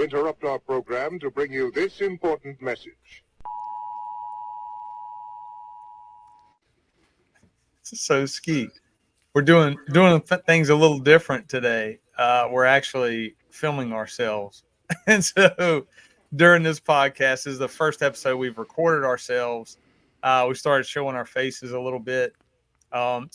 We interrupt our program to bring you this important message. So, Skeet, we're doing things a little different today. We're actually filming ourselves, and so during this podcast, this is the first episode we've recorded ourselves. We started showing our faces a little bit. I'm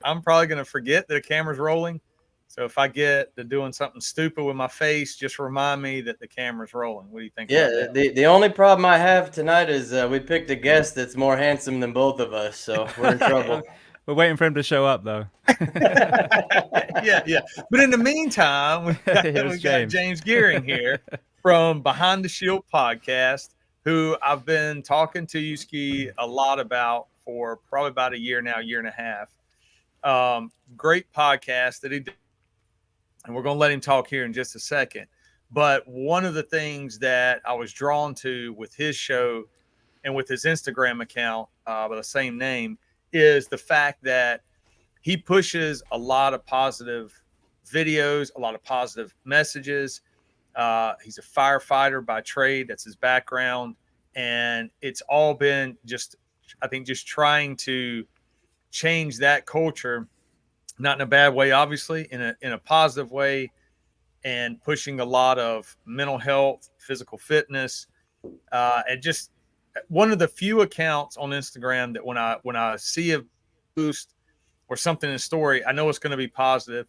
probably going to forget that the camera's rolling. So if I get to doing something stupid with my face, just remind me that the camera's rolling. What do you think about Yeah, that? the only problem I have tonight is we picked a guest that's more handsome than both of us, so we're in trouble. We're waiting for him to show up, though. yeah. But in the meantime, we've got James Geering here from Behind the Shield podcast, who I've been talking to you, Ski, a lot about for probably about a year now, year and a half. Great podcast that he did. And we're going to let him talk here in just a second. But one of the things that I was drawn to with his show and with his Instagram account by the same name is the fact that he pushes a lot of positive videos, a lot of positive messages. He's a firefighter by trade. That's his background. And it's all been just trying to change that culture, not in a bad way, obviously, in a positive way, and pushing a lot of mental health, physical fitness, and just one of the few accounts on Instagram that when I see a boost or something in a story, I know it's going to be positive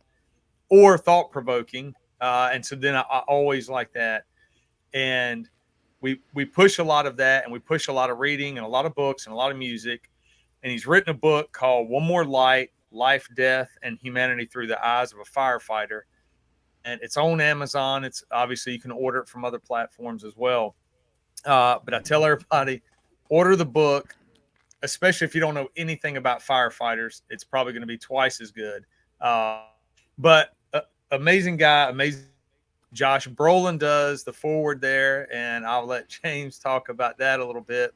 or thought provoking, and so then I always like that. And we push a lot of that, and we push a lot of reading and a lot of books and a lot of music. And he's written a book called One More Light: Life, Death, and Humanity Through the Eyes of a Firefighter. And it's on Amazon. It's obviously you can order it from other platforms as well. But I tell everybody, order the book, especially if you don't know anything about firefighters. It's probably going to be twice as good. But amazing guy, amazing. Josh Brolin does the forward there, and I'll let James talk about that a little bit.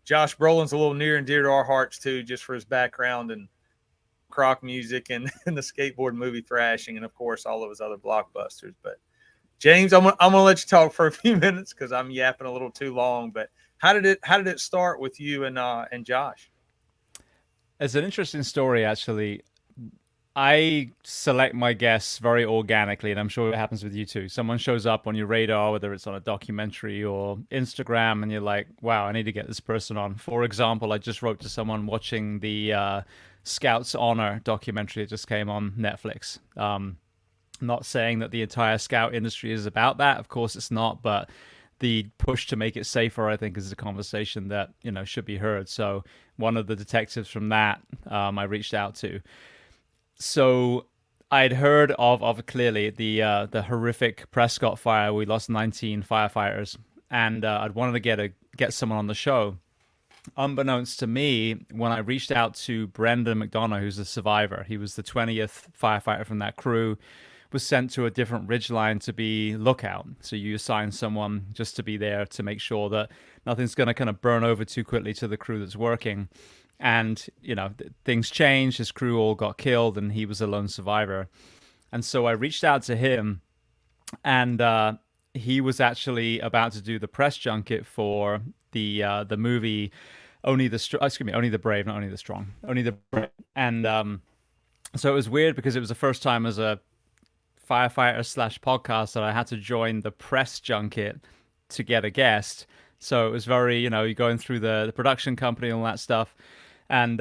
Josh Brolin's a little near and dear to our hearts too, just for his background and rock music and the skateboard movie Thrashing, and of course all of his other blockbusters. But James, I'm gonna let you talk for a few minutes because I'm yapping a little too long. But how did it start with you and Josh? It's an interesting story, actually. I select my guests very organically, and I'm sure it happens with you too. Someone shows up on your radar, whether it's on a documentary or Instagram, and you're like, wow, I need to get this person on. For example, I just wrote to someone watching the Scouts Honor documentary that just came on Netflix. Not saying that the entire Scout industry is about that. Of course it's not, but the push to make it safer, I think, is a conversation that, should be heard. So one of the detectives from that I reached out to. So I'd heard of clearly the horrific Prescott fire. We lost 19 firefighters, and I'd wanted to get someone on the show. Unbeknownst to me, when I reached out to Brendan McDonough, who's a survivor, he was the 20th firefighter from that crew, was sent to a different ridgeline to be lookout. So you assign someone just to be there to make sure that nothing's going to kind of burn over too quickly to the crew that's working. And, things changed. His crew all got killed, and he was a lone survivor. And so I reached out to him, and he was actually about to do the press junket for the movie Only the Brave, not Only the Strong, Only the Brave. And so it was weird because it was the first time as a firefighter / podcast that I had to join the press junket to get a guest. So it was very, you're going through the production company and all that stuff. And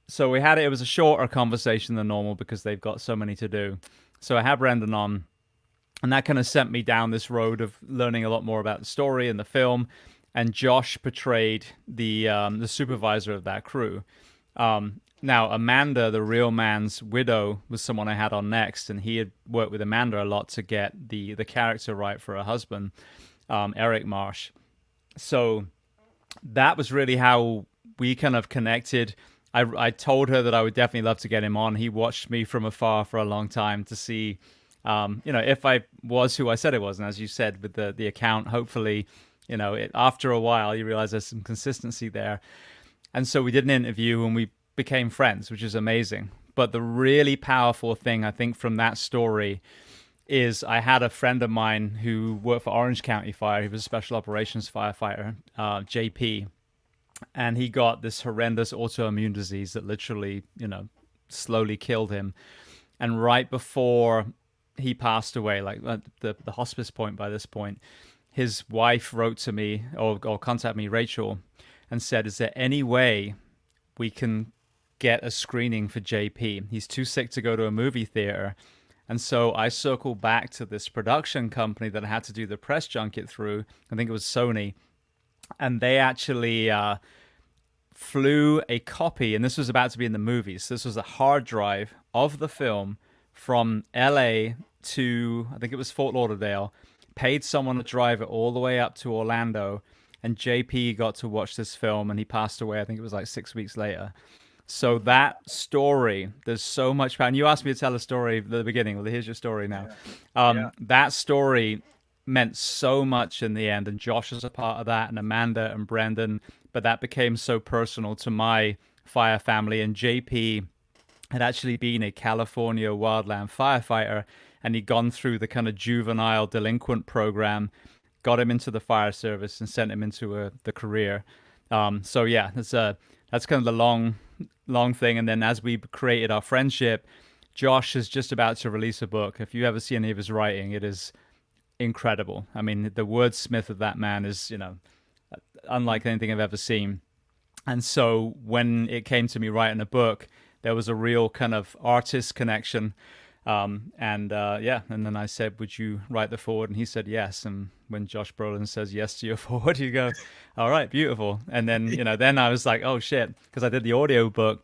so we had it. It was a shorter conversation than normal because they've got so many to do. So I had Brendan on, and that kind of sent me down this road of learning a lot more about the story and the film. And Josh portrayed the supervisor of that crew. Now, Amanda, the real man's widow, was someone I had on next, and he had worked with Amanda a lot to get the character right for her husband, Eric Marsh. So that was really how we kind of connected. I told her that I would definitely love to get him on. He watched me from afar for a long time to see, if I was who I said I was. And as you said, with the account, hopefully, after a while, you realize there's some consistency there. And so we did an interview, and we became friends, which is amazing. But the really powerful thing, I think, from that story is I had a friend of mine who worked for Orange County Fire. He was a special operations firefighter, JP, and he got this horrendous autoimmune disease that literally, slowly killed him. And right before he passed away, like the hospice point by this point, his wife wrote to me or contacted me, Rachel, and said, "Is there any way we can get a screening for JP? He's too sick to go to a movie theater." And so I circled back to this production company that I had to do the press junket through. I think it was Sony. And they actually flew a copy, and this was about to be in the movies. So this was a hard drive of the film from LA to, I think it was Fort Lauderdale, paid someone to drive it all the way up to Orlando. And JP got to watch this film, and he passed away. I think it was like 6 weeks later. So that story, there's so much power. And you asked me to tell a story at the beginning. Well, here's your story now. That story meant so much in the end, and Josh is a part of that, and Amanda and Brendan. But that became so personal to my fire family. And JP had actually been a California wildland firefighter, and he'd gone through the kind of juvenile delinquent program, got him into the fire service, and sent him into the career. So yeah, that's kind of the long thing. And then as we created our friendship, Josh is just about to release a book. If you ever see any of his writing, it is incredible. I mean, the wordsmith of that man is, unlike anything I've ever seen. And so when it came to me writing a book, there was a real kind of artist connection. And then I said, "Would you write the foreword?" And he said yes. And when Josh Brolin says yes to your foreword, you go, "All right, beautiful." And then, then I was like, "Oh shit," because I did the audio book.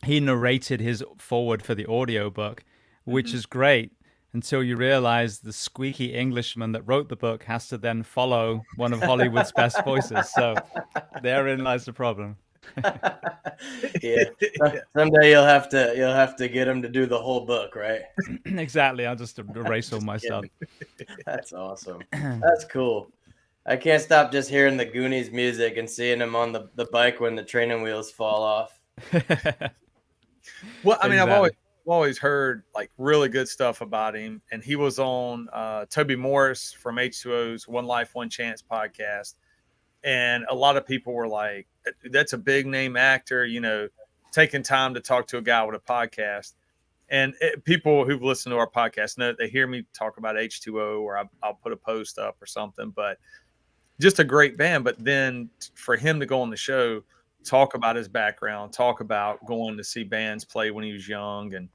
He narrated his foreword for the audio book, which is great, until you realize the squeaky Englishman that wrote the book has to then follow one of Hollywood's best voices. So therein lies the problem. Yeah. Someday you'll have to get him to do the whole book, right? Exactly. I'll just erase all my stuff. That's awesome. That's cool. I can't stop just hearing the Goonies music and seeing him on the bike when the training wheels fall off. Well, I mean, exactly. I've always heard like really good stuff about him, and he was on Toby Morris from H2O's One Life, One Chance podcast. And a lot of people were like, "That's a big name actor, taking time to talk to a guy with a podcast." And people who've listened to our podcast know they hear me talk about H2O, or I'll put a post up or something, but just a great band. But then for him to go on the show, talk about his background, talk about going to see bands play when he was young and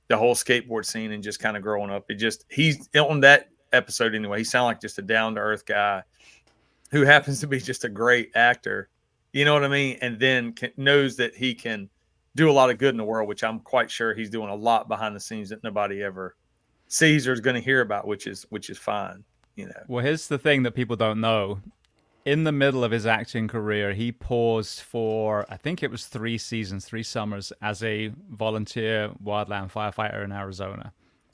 the whole skateboard scene and just kind of growing up. He's on that episode anyway. He sounded like just a down to earth guy who happens to be just a great actor, you know what I mean? And then knows that he can do a lot of good in the world, which I'm quite sure he's doing a lot behind the scenes that nobody ever sees or is going to hear about, which is fine, Well, here's the thing that people don't know. In the middle of his acting career, he paused for, I think it was 3 summers as a volunteer wildland firefighter in Arizona.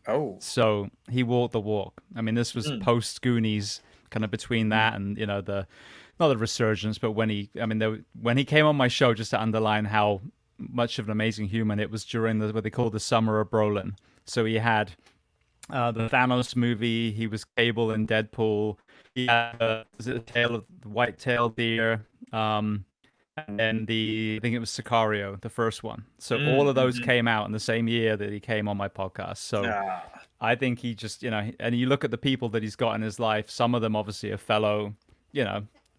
Oh. So he walked the walk. I mean, this was post Goonies, kind of between that and not the resurgence, but when he came on my show, just to underline how much of an amazing human, it was during what they call the summer of Brolin. So he had the Thanos movie, he was Cable in Deadpool, he had the Tale of the White-tailed Deer, and then I think it was Sicario, the first one. So all of those came out in the same year that he came on my podcast. So I think he just, and you look at the people that he's got in his life, some of them obviously are fellow,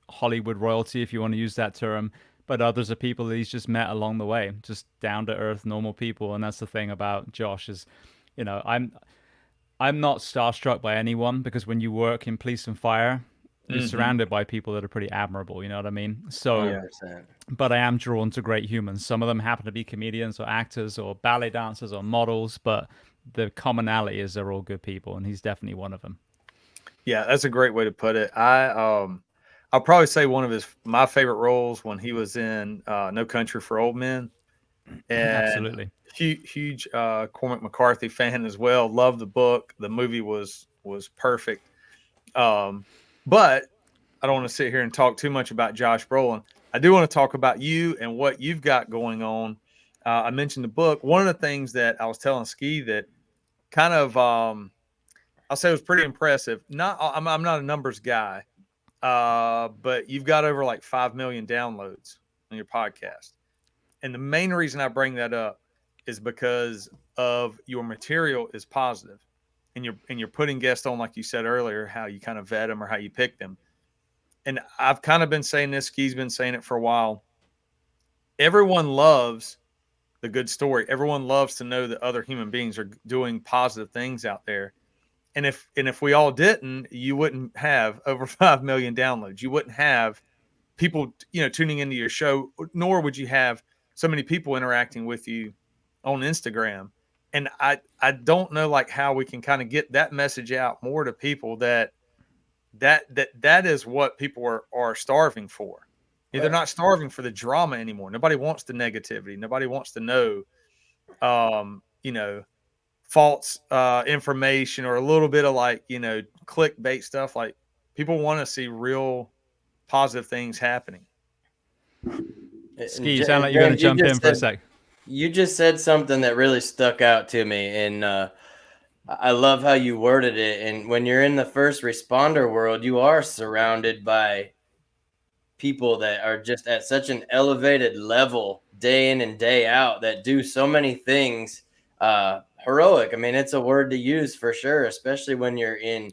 Hollywood royalty, if you want to use that term, but others are people that he's just met along the way, just down to earth, normal people. And that's the thing about Josh is, I'm not starstruck by anyone, because when you work in police and fire, you're surrounded by people that are pretty admirable, you know what I mean? So, 100%. But I am drawn to great humans. Some of them happen to be comedians or actors or ballet dancers or models, but the commonality is they're all good people, and he's definitely one of them. Yeah, that's a great way to put it. I'll probably say one of my favorite roles when he was in No Country for Old Men. And absolutely. Huge Cormac McCarthy fan as well. Loved the book. The movie was perfect. But I don't want to sit here and talk too much about Josh Brolin. I do want to talk about you and what you've got going on. I mentioned the book. One of the things that I was telling Ski that kind of I'll say it was pretty impressive. I'm not a numbers guy, but you've got over like 5 million downloads on your podcast. And the main reason I bring that up is because of your material is positive, and you're putting guests on, like you said earlier, how you kind of vet them or how you pick them. And I've kind of been saying this, Ski's been saying it for a while. Everyone loves the good story. Everyone loves to know that other human beings are doing positive things out there. And if we all didn't, you wouldn't have over 5 million downloads. You wouldn't have people, tuning into your show, nor would you have so many people interacting with you on Instagram. And I don't know like how we can kind of get that message out more to people that is what people are starving for. They're not starving for the drama anymore. Nobody wants the negativity. Nobody wants to know, false information or a little bit of like, clickbait stuff. Like people want to see real positive things happening. Ski, you sound like you're going to jump in for a sec. You just said something that really stuck out to me, and I love how you worded it. And when you're in the first responder world, you are surrounded by people that are just at such an elevated level day in and day out that do so many things heroic. I mean, it's a word to use for sure, especially when you're in,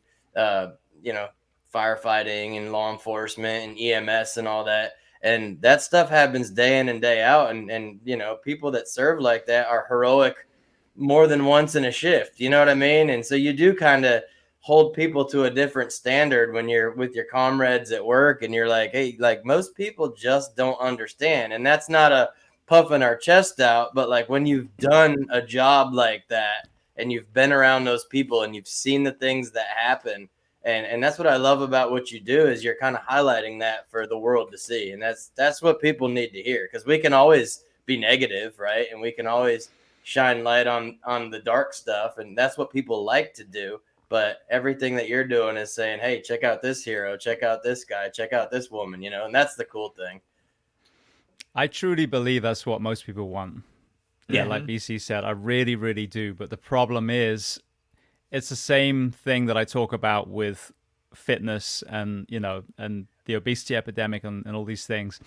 firefighting and law enforcement and EMS and all that. And that stuff happens day in and day out. And people that serve like that are heroic more than once in a shift. You know what I mean? And so you do kind of hold people to a different standard when you're with your comrades at work and you're like, hey, like most people just don't understand. And that's not a puffing our chest out, but like when you've done a job like that and you've been around those people and you've seen the things that happen. And that's what I love about what you do is you're kind of highlighting that for the world to see. And that's what people need to hear, because we can always be negative, right? And we can always shine light on the dark stuff. And that's what people like to do. But everything that you're doing is saying, hey, check out this hero, check out this guy, check out this woman, and that's the cool thing. I truly believe that's what most people want. Yeah, like BC said, I really, really do. But the problem is, it's the same thing that I talk about with fitness and, and the obesity epidemic and all these things.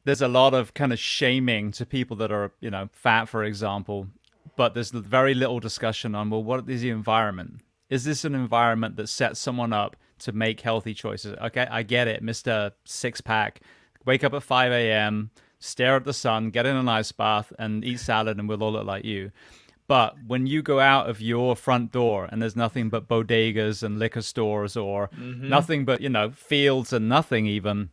There's a lot of kind of shaming to people that are, fat, for example. But there's very little discussion on, well, what is the environment? Is this an environment that sets someone up to make healthy choices? Okay, I get it, Mr. Six-Pack. Wake up at 5 a.m., stare at the sun, get in an ice bath, and eat salad, and we'll all look like you. But when you go out of your front door and there's nothing but bodegas and liquor stores or nothing but, fields and nothing even,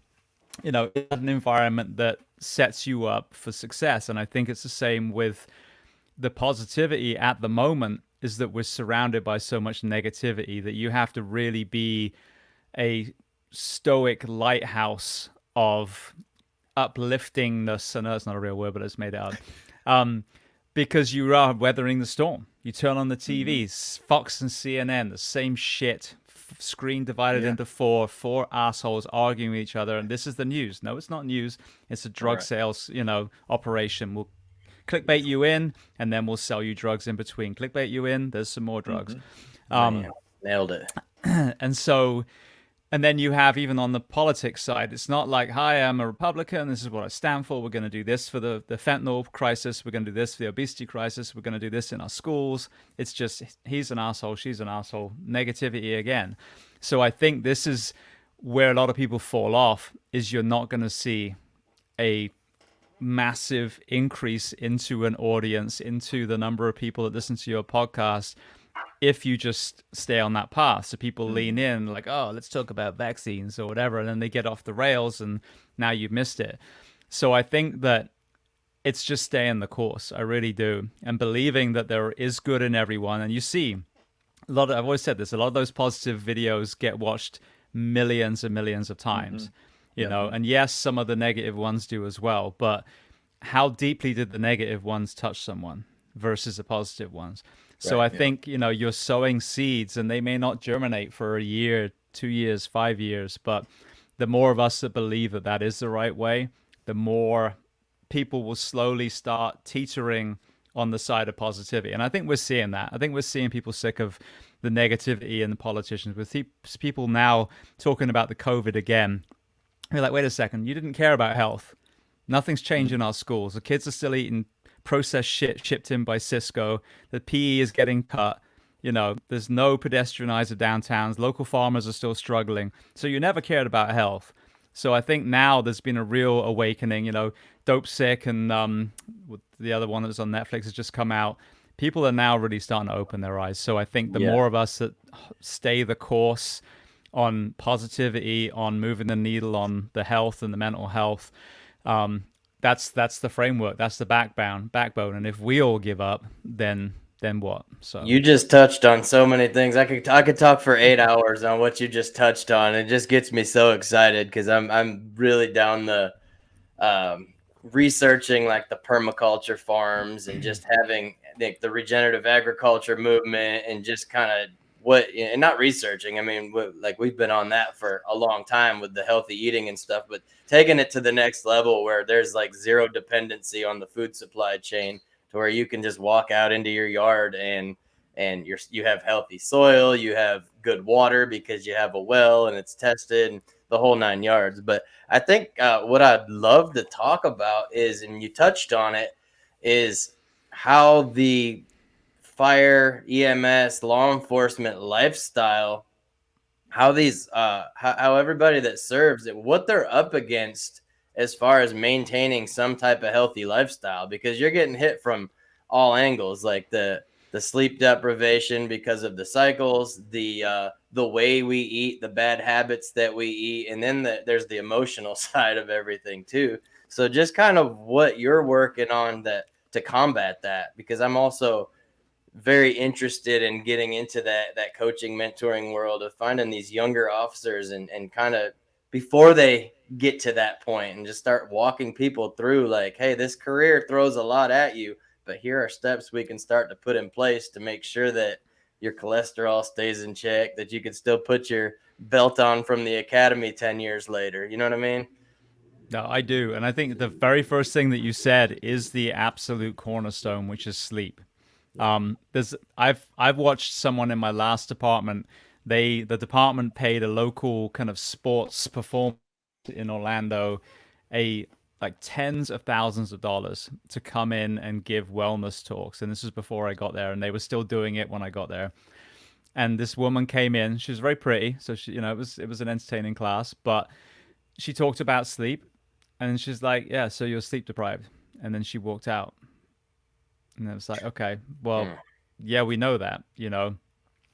it's an environment that sets you up for success. And I think it's the same with the positivity at the moment, is that we're surrounded by so much negativity that you have to really be a stoic lighthouse of upliftingness. I know it's not a real word, but it's made it up. Because you are weathering the storm. You turn on the TV, Fox and CNN, the same shit, screen divided into four assholes arguing with each other, and this is the news. No, it's not news. It's a drug sales, operation. We'll clickbait you in, and then we'll sell you drugs in between. Clickbait you in, there's some more drugs. Nailed it. And then you have, even on the politics side, it's not like, hi, I'm a Republican, this is what I stand for, we're going to do this for the fentanyl crisis, we're going to do this for the obesity crisis, we're going to do this in our schools. It's just, he's an asshole, she's an asshole, negativity again. So I think this is where a lot of people fall off, is you're not going to see a massive increase into an audience, into the number of people that listen to your podcast, if you just stay on that path. So people lean in like, oh, let's talk about vaccines or whatever, and then they get off the rails and now you've missed it. So I think that it's just staying the course. I really do. And believing that there is good in everyone. And you see a lot of, I've always said this, a lot of those positive videos get watched millions and millions of times, you know, and yes, some of the negative ones do as well, but how deeply did the negative ones touch someone versus the positive ones? So I think, you're sowing seeds and they may not germinate for a year, 2 years, 5 years, but the more of us that believe that that is the right way, the more people will slowly start teetering on the side of positivity. And I think we're seeing that. I think we're seeing people sick of the negativity and the politicians. With people now talking about the COVID again, you're like, wait a second, you didn't care about health. Nothing's changed in our schools. The kids are still eating processed shit shipped in by Cisco. The PE is getting cut. There's no pedestrianizer downtowns. Local farmers are still struggling. So you never cared about health. So I think now there's been a real awakening. Dope Sick and the other one that's on Netflix has just come out. People are now really starting to open their eyes. So I think the more of us that stay the course on positivity, on moving the needle on the health and the mental health, that's the framework. That's the backbone. And if we all give up, then what? So you just touched on so many things. I could talk for 8 hours on what you just touched on. It just gets me so excited because I'm really down the researching like the permaculture farms and just having the regenerative agriculture movement and just kind of and not researching. I mean, we've been on that for a long time with the healthy eating and stuff, but taking it to the next level where there's like zero dependency on the food supply chain to where you can just walk out into your yard and you have healthy soil, you have good water because you have a well and it's tested and the whole 9 yards. But I think what I'd love to talk about is, and you touched on it, is how the fire, EMS, law enforcement lifestyle, how these how everybody that serves it, what they're up against as far as maintaining some type of healthy lifestyle, because you're getting hit from all angles, like the sleep deprivation because of the cycles, the way we eat, the bad habits that we eat, and then there's the emotional side of everything too. So just kind of what you're working on to combat that, because I'm also very interested in getting into that coaching, mentoring world of finding these younger officers and kind of before they get to that point and just start walking people through like, hey, this career throws a lot at you, but here are steps we can start to put in place to make sure that your cholesterol stays in check, that you can still put your belt on from the academy 10 years later. You know what I mean? No, I do. And I think the very first thing that you said is the absolute cornerstone, which is sleep. I've watched someone in my last department. The department paid a local kind of sports performance in Orlando like tens of thousands of dollars to come in and give wellness talks. And this was before I got there, and they were still doing it when I got there. And this woman came in. She was very pretty, so she, it was an entertaining class. But she talked about sleep, and she's like, "Yeah, so you're sleep deprived." And then she walked out. And it was like, okay, well, yeah, we know that, And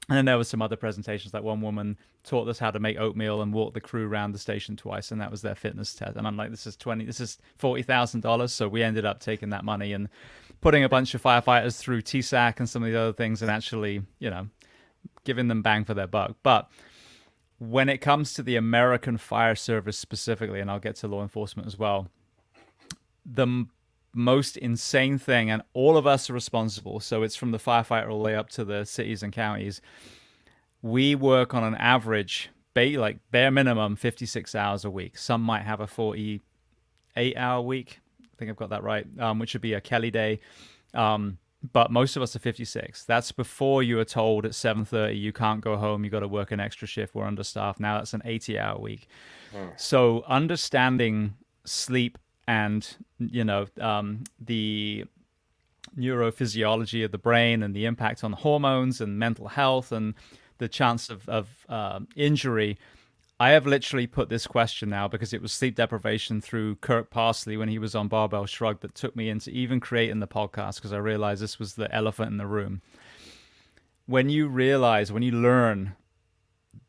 then there was some other presentations, like one woman taught us how to make oatmeal and walk the crew around the station twice, and that was their fitness test. And I'm like, this is $40,000. So we ended up taking that money and putting a bunch of firefighters through TSAC and some of the other things, and actually, giving them bang for their buck. But when it comes to the American Fire Service specifically, and I'll get to law enforcement as well, the most insane thing, and all of us are responsible, so it's from the firefighter all the way up to the cities and counties, we work on an average bare minimum 56 hours a week. Some might have a 48-hour week, I think I've got that right, which would be a Kelly day, but most of us are 56. That's before you are told at 7:30 you can't go home, you got to work an extra shift, we're understaffed. Now that's an 80-hour week. So understanding sleep and the neurophysiology of the brain and the impact on hormones and mental health and the chance of injury. I have literally put this question now because it was sleep deprivation through Kirk Parsley when he was on Barbell Shrug that took me into even creating the podcast, because I realized this was the elephant in the room. When you learn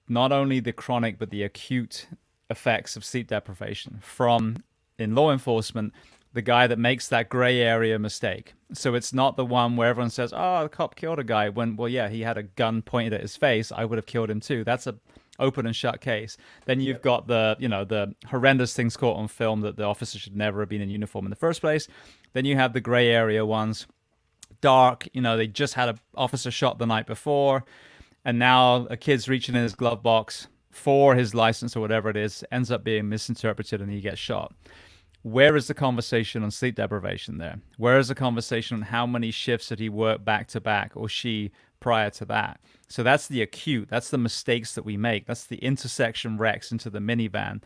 not only the chronic but the acute effects of sleep deprivation from, in law enforcement, the guy that makes that gray area mistake. So it's not the one where everyone says, oh, the cop killed a guy, when, well, yeah, he had a gun pointed at his face, I would have killed him too. That's a open and shut case. Then you've got the horrendous things caught on film that the officer should never have been in uniform in the first place. Then you have the gray area ones, dark, they just had an officer shot the night before, and now a kid's reaching in his glove box for his license or whatever it is, ends up being misinterpreted and he gets shot. where is the conversation on sleep deprivation there? Where is the conversation on how many shifts did he work back to back, or she, prior to that? So that's the acute, that's the mistakes that we make. That's the intersection wrecks into the minivan.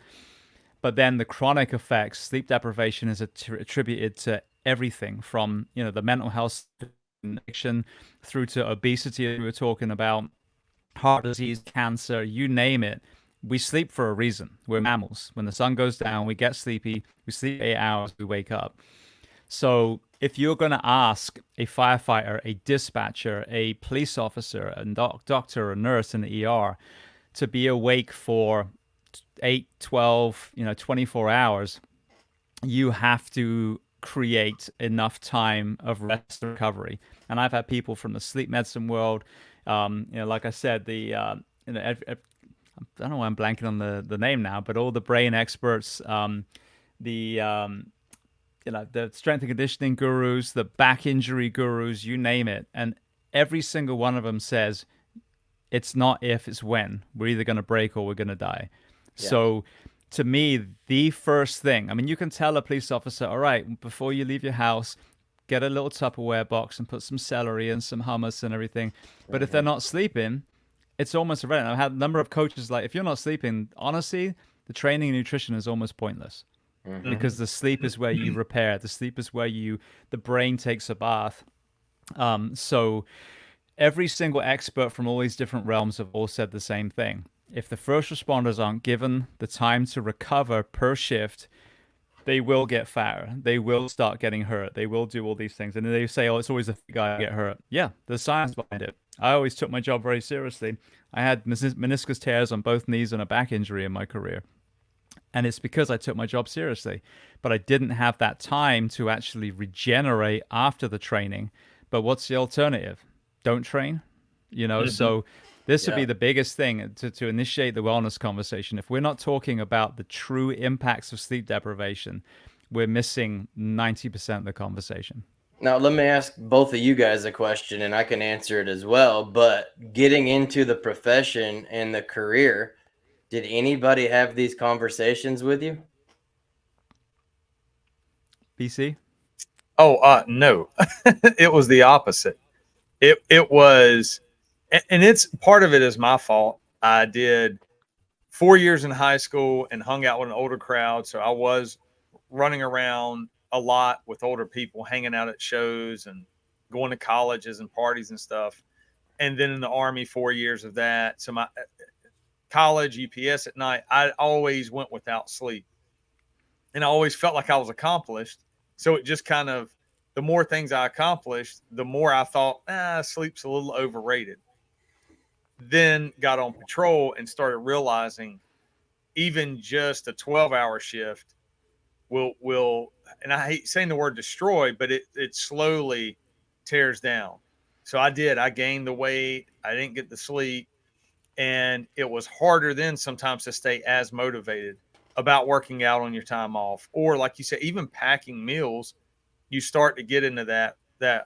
But then the chronic effects, sleep deprivation is attributed to everything from, the mental health addiction through to obesity we were talking about, heart disease, cancer, you name it. We sleep for a reason. We're mammals. When the sun goes down, we get sleepy. We sleep 8 hours, we wake up. So if you're going to ask a firefighter, a dispatcher, a police officer, a doctor, a nurse in the ER to be awake for 8, 12, 24 hours, you have to create enough time of rest and recovery. And I've had people from the sleep medicine world, like I said, I don't know why I'm blanking on the name now, but all the brain experts, the strength and conditioning gurus, the back injury gurus, you name it. And every single one of them says, it's not if, it's when. We're either going to break or we're going to die. Yeah. So to me, the first thing, I mean, you can tell a police officer, all right, before you leave your house, get a little Tupperware box and put some celery and some hummus and everything. But if they're not sleeping, it's almost irrelevant. I've had a number of coaches like, if you're not sleeping, honestly, the training and nutrition is almost pointless. Because the sleep is where you repair. The sleep is where the brain takes a bath. So every single expert from all these different realms have all said the same thing. If the first responders aren't given the time to recover per shift, they will get fatter. They will start getting hurt. They will do all these things. And they say, oh, it's always the guy get hurt. Yeah, there's science behind it. I always took my job very seriously. I had meniscus tears on both knees and a back injury in my career. And it's because I took my job seriously. But I didn't have that time to actually regenerate after the training. But what's the alternative? Don't train? So this would be the biggest thing to initiate the wellness conversation. If we're not talking about the true impacts of sleep deprivation, we're missing 90% of the conversation. Now, let me ask both of you guys a question, and I can answer it as well. But getting into the profession and the career, did anybody have these conversations with you? BC? Oh, no. It was the opposite. It was, and it's part of it is my fault. I did 4 years in high school and hung out with an older crowd. So I was running around a lot with older people, hanging out at shows and going to colleges and parties and stuff. And then in the Army, 4 years of that. So my college, UPS at night, I always went without sleep. And I always felt like I was accomplished. So it just kind of, the more things I accomplished, the more I thought, sleep's a little overrated. Then got on patrol and started realizing even just a 12-hour shift will, and I hate saying the word destroy, but it slowly tears down. So I gained the weight. I didn't get the sleep. And it was harder then sometimes to stay as motivated about working out on your time off. Or like you said, even packing meals, you start to get into that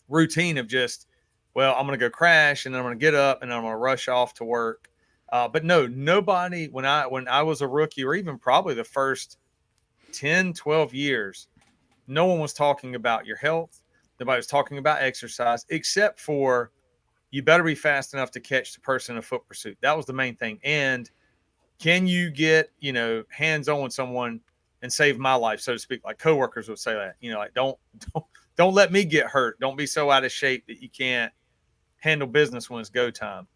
routine of just, well, I'm going to go crash and then I'm going to get up and I'm going to rush off to work. But no, nobody, when I was a rookie, or even probably the first 10, 12 years, no one was talking about your health. Nobody was talking about exercise, except for you better be fast enough to catch the person in a foot pursuit. That was the main thing. And can you get, hands-on with someone and save my life, so to speak? Like coworkers would say that, like don't let me get hurt. Don't be so out of shape that you can't handle business when it's go time.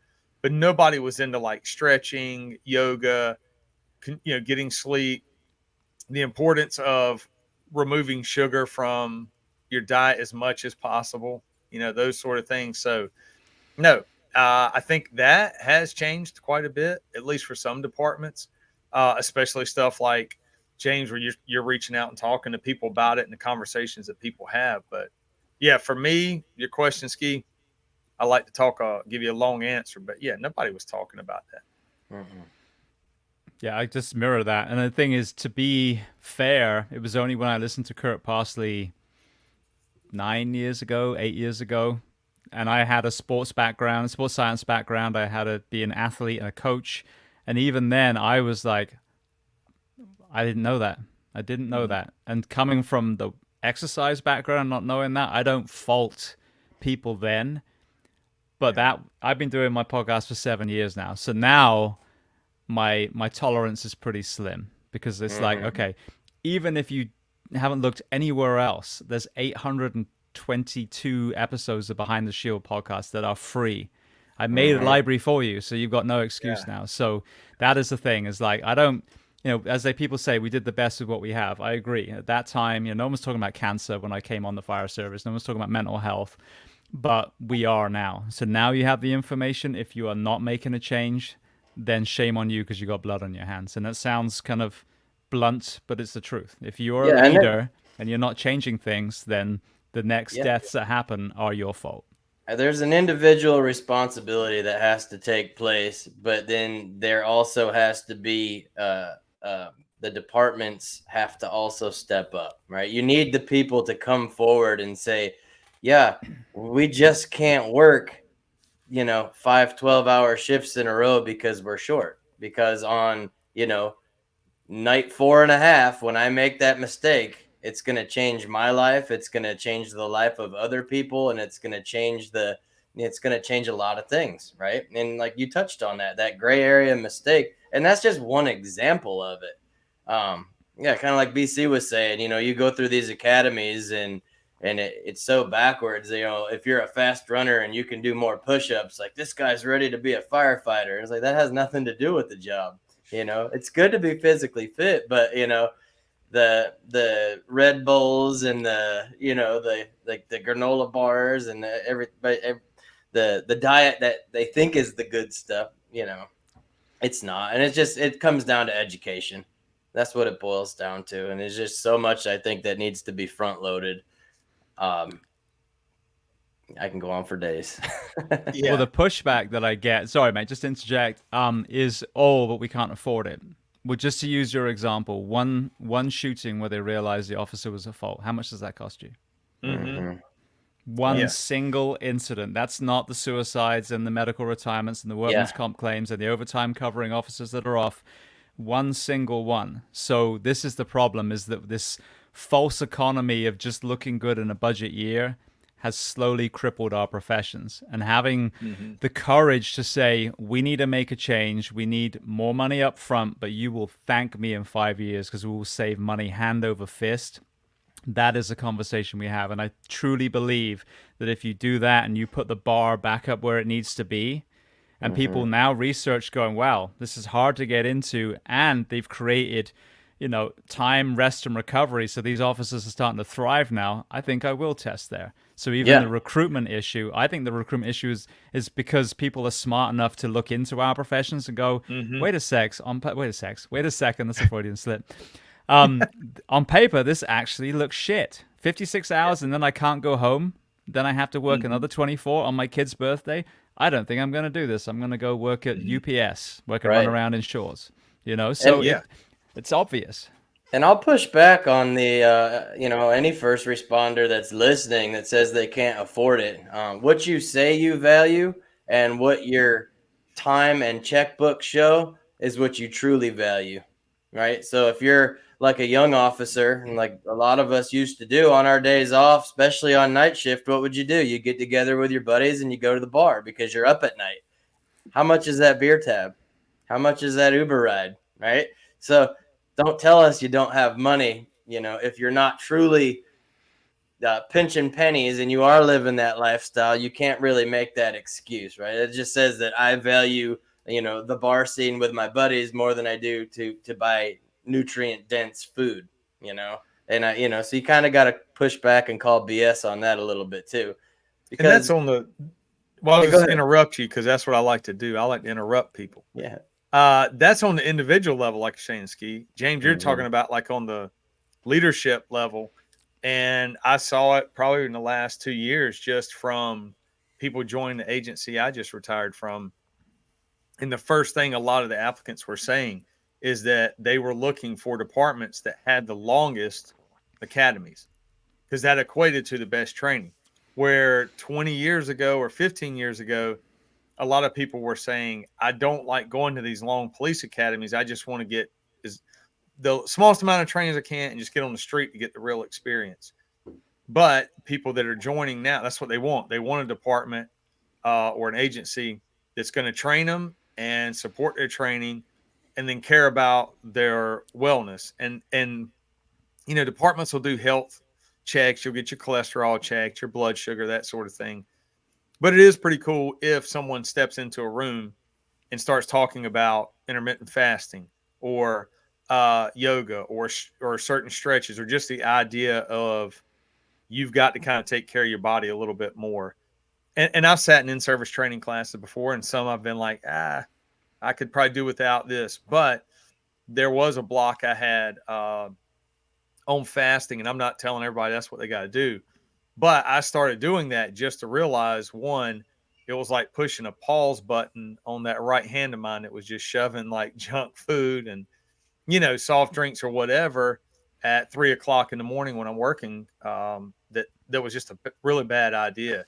But nobody was into like stretching, yoga, getting sleep, the importance of removing sugar from your diet as much as possible, those sort of things. So no, I think that has changed quite a bit, at least for some departments, especially stuff like James, where you're reaching out and talking to people about it and the conversations that people have. But yeah, for me, your question, Ski, I like to talk, give you a long answer, but yeah, nobody was talking about that. Mm-hmm. Yeah, I just mirror that. And the thing is, to be fair, it was only when I listened to Kurt Parsley 8 years ago, and I had a sports science background. I had to be an athlete and a coach. And even then, I was like, I didn't know that. I didn't know that. And coming from the exercise background, not knowing that, I don't fault people then. But that I've been doing my podcast for 7 years now. So now my tolerance is pretty slim, because it's like, okay, even if you haven't looked anywhere else, there's 822 episodes of Behind the Shield podcast that are free. I made a library for you, so you've got no excuse now. So that is the thing, is like, I don't, as people say, we did the best with what we have. I agree. At that time, no one was talking about cancer when I came on the fire service. No one was talking about mental health, but we are now. So now you have the information. If you are not making a change, then shame on you, because you got blood on your hands. And that sounds kind of blunt, but it's the truth. If you're a leader and you're not changing things, then the next deaths that happen are your fault. There's an individual responsibility that has to take place, but then there also has to be the departments have to also step up, right? You need the people to come forward and say, yeah, we just can't work 5 12-hour shifts in a row because we're short, because on night 4.5, when I make that mistake, it's going to change my life. It's going to change the life of other people, and it's going to change a lot of things. Right. And like you touched on that gray area mistake. And that's just one example of it. Kind of like BC was saying, you go through these academies and it's so backwards. If you're a fast runner and you can do more push-ups, like, this guy's ready to be a firefighter. It's like, that has nothing to do with the job. It's good to be physically fit, but the Red Bulls and the granola bars and the diet that they think is the good stuff, it's not. And it comes down to education. That's what it boils down to. And there's just so much, I think, that needs to be front loaded. I can go on for days. Well, the pushback that I get, sorry, mate, just to interject, is, but we can't afford it. Well, just to use your example, one shooting where they realized the officer was at fault, how much does that cost you? One single incident. That's not the suicides and the medical retirements and the workman's comp claims and the overtime covering officers that are off. One single one. So this is the problem, is that this false economy of just looking good in a budget year has slowly crippled our professions. And having the courage to say, we need to make a change, we need more money up front, but you will thank me in 5 years because we will save money hand over fist. That is a conversation we have. And I truly believe that if you do that and you put the bar back up where it needs to be, and people now research going, wow, this is hard to get into, and they've created, time, rest, and recovery, so these officers are starting to thrive now, I think I will test there. So even the recruitment issue, I think the recruitment issue is because people are smart enough to look into our professions and go, wait a second, that's a Freudian slip. On paper, this actually looks shit. 56 hours and then I can't go home. Then I have to work another 24 on my kid's birthday. I don't think I'm going to do this. I'm going to go work at UPS, where I can run around in shorts. So it's obvious. And I'll push back on the, any first responder that's listening that says they can't afford it. What you say you value and what your time and checkbook show is what you truly value, right? So if you're like a young officer, and like a lot of us used to do on our days off, especially on night shift, what would you do? You get together with your buddies and you go to the bar because you're up at night. How much is that beer tab? How much is that Uber ride, right? So don't tell us you don't have money. If you're not truly pinching pennies and you are living that lifestyle, you can't really make that excuse, right? It just says that I value, the bar scene with my buddies more than I do to buy nutrient dense food, and so you kind of got to push back and call BS on that a little bit too. Because, and that's on the, I'll just interrupt you because that's what I like to do. I like to interrupt people. Yeah. That's on the individual level, like you're saying, Ski. James, you're talking about like on the leadership level. And I saw it probably in the last 2 years, just from people joining the agency I just retired from. And the first thing a lot of the applicants were saying is that they were looking for departments that had the longest academies, because that equated to the best training. Where 20 years ago or 15 years ago, a lot of people were saying, I don't like going to these long police academies. I just want to get the smallest amount of training as I can and just get on the street to get the real experience. But people that are joining now, that's what they want. They want a department or an agency that's going to train them and support their training and then care about their wellness. And departments will do health checks. You'll get your cholesterol checked, your blood sugar, that sort of thing. But it is pretty cool if someone steps into a room and starts talking about intermittent fasting or yoga or certain stretches or just the idea of you've got to kind of take care of your body a little bit more. And I've sat in in-service training classes before, and some I've been like, I could probably do without this. But there was a block I had on fasting, and I'm not telling everybody that's what they got to do. But I started doing that just to realize, one, it was like pushing a pause button on that right hand of mine that was just shoving like junk food and, soft drinks or whatever at 3:00 in the morning when I'm working. That was just a really bad idea.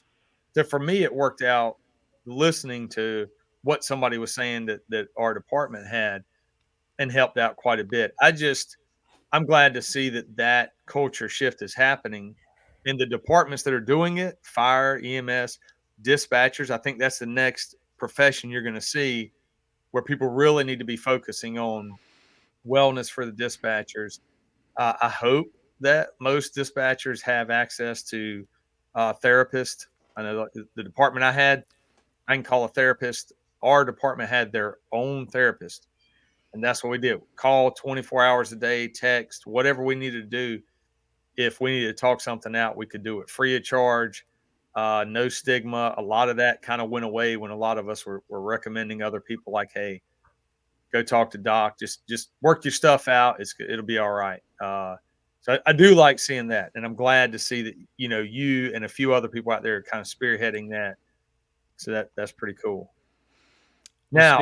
So for me, it worked out listening to what somebody was saying that our department had and helped out quite a bit. I'm glad to see that culture shift is happening in the departments that are doing it, fire, EMS, dispatchers. I think that's the next profession you're going to see where people really need to be focusing on wellness for the dispatchers. I hope that most dispatchers have access to therapists. I know the department I can call a therapist. Our department had their own therapist. And that's what we did. Call 24 hours a day, text, whatever we needed to do. If we needed to talk something out, we could do it free of charge, no stigma. A lot of that kind of went away when a lot of us were recommending other people like, hey, go talk to doc, just work your stuff out. It'll be all right. So I do like seeing that. And I'm glad to see that, you and a few other people out there are kind of spearheading that. So that's pretty cool. Now,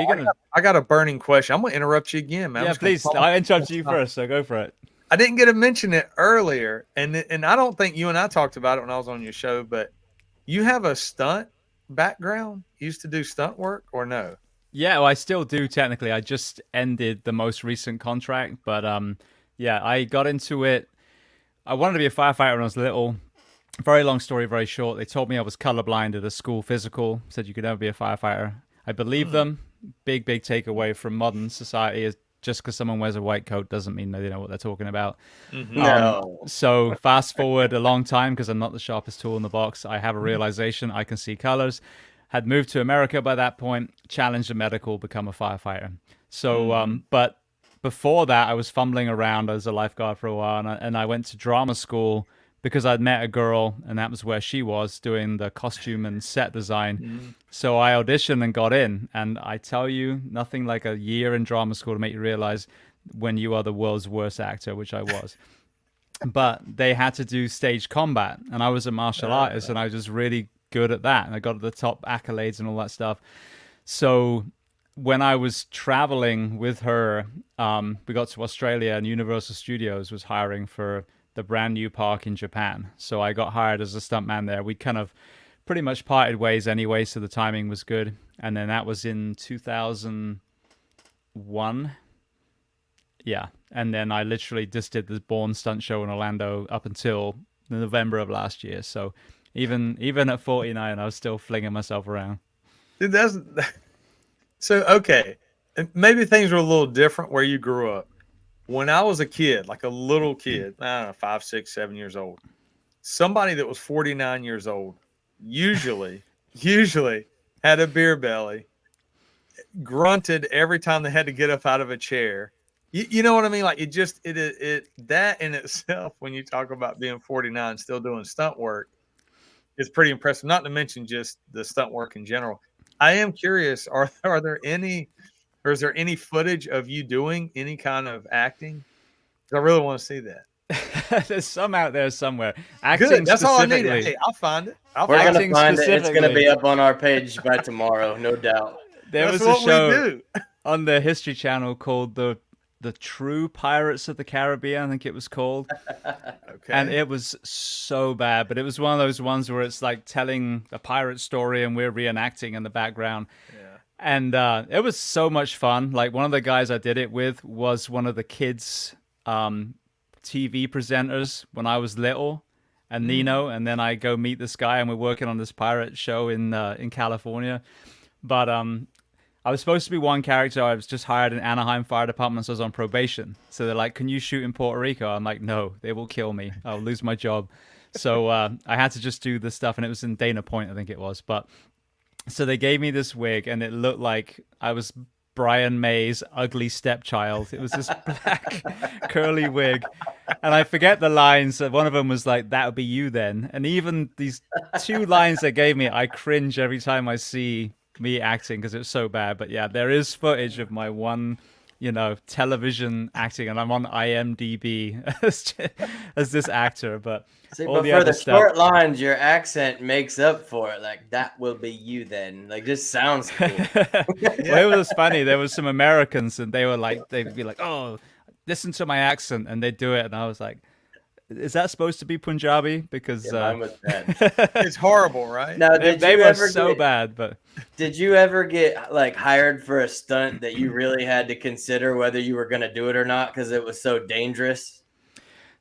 I got a burning question. I'm going to interrupt you again, man. Yeah, please. I interrupted you first, so go for it. I didn't get to mention it earlier, and I don't think you and I talked about it when I was on your show, but you have a stunt background? You used to do stunt work or no? Yeah, well, I still do technically. I just ended the most recent contract, but yeah, I got into it. I wanted to be a firefighter when I was little. Very long story, very short. They told me I was colorblind at a school physical, said you could never be a firefighter. I believe them. Big takeaway from modern society is just because someone wears a white coat doesn't mean they know what they're talking about. No. So fast forward a long time, because I'm not the sharpest tool in the box, I have a realization I can see colors. Had moved to America by that point, challenged the medical, become a firefighter. So, but before that, I was fumbling around as a lifeguard for a while, and I went to drama school because I'd met a girl, and that was where she was doing the costume and set design. So I auditioned and got in. And I tell you, nothing like a year in drama school to make you realize when you are the world's worst actor, which I was. But they had to do stage combat, and I was a martial artist, and I was just really good at that. And I got the top accolades and all that stuff. So when I was traveling with her, we got to Australia, and Universal Studios was hiring for the brand new park in Japan. So I got hired as a stuntman there. We kind of pretty much parted ways anyway, so the timing was good. And then that was in 2001. Yeah. And then I literally just did the Bourne stunt show in Orlando up until November of last year. So even at 49, I was still flinging myself around. Dude, so okay. Maybe things were a little different where you grew up. When I was a kid, like a little kid, I don't know, 5, 6, 7 years old, somebody that was 49 years old usually had a beer belly, grunted every time they had to get up out of a chair. You know what I mean? Like it that in itself, when you talk about being 49, still doing stunt work, is pretty impressive. Not to mention just the stunt work in general. I am curious, are there any, or is there any footage of you doing any kind of acting? I really want to see that. There's some out there somewhere. Acting Good. That's all I need. specifically. Hey, I'll find it. We're going to find it. It's going to be up on our page by tomorrow, no doubt. There was a show on the History Channel called the True Pirates of the Caribbean, I think it was called. Okay. And it was so bad, but it was one of those ones where it's like telling a pirate story and we're reenacting in the background. Yeah. And it was so much fun. Like one of the guys I did it with was one of the kids TV presenters when I was little, and Nino, and then I go meet this guy, and we're working on this pirate show in California. But I was supposed to be one character. I was just hired in Anaheim Fire Department, so I was on probation. So they're like, "Can you shoot in Puerto Rico?" I'm like, "No, they will kill me. I'll lose my job." So I had to just do this stuff, and it was in Dana Point, I think it was. But so they gave me this wig, and it looked like I was Brian May's ugly stepchild. It was this black curly wig, and I forget the lines. One of them was like, "That would be you then." And even these 2 lines they gave me, I cringe every time I see me acting because it's so bad. But yeah, there is footage of my one, television acting, and I'm on IMDb as this actor. But see, all but the for other the stuff, short lines, your accent makes up for it. Like, that will be you then. Like, just sounds cool. Well, it was funny. There was some Americans, and they were like, they'd be like, "Oh, listen to my accent," and they'd do it, and I was like, "Is that supposed to be Punjabi?" Because mine was bad. It's horrible, right? Now, they were so bad. But did you ever get like hired for a stunt that you really had to consider whether you were going to do it or not because it was so dangerous?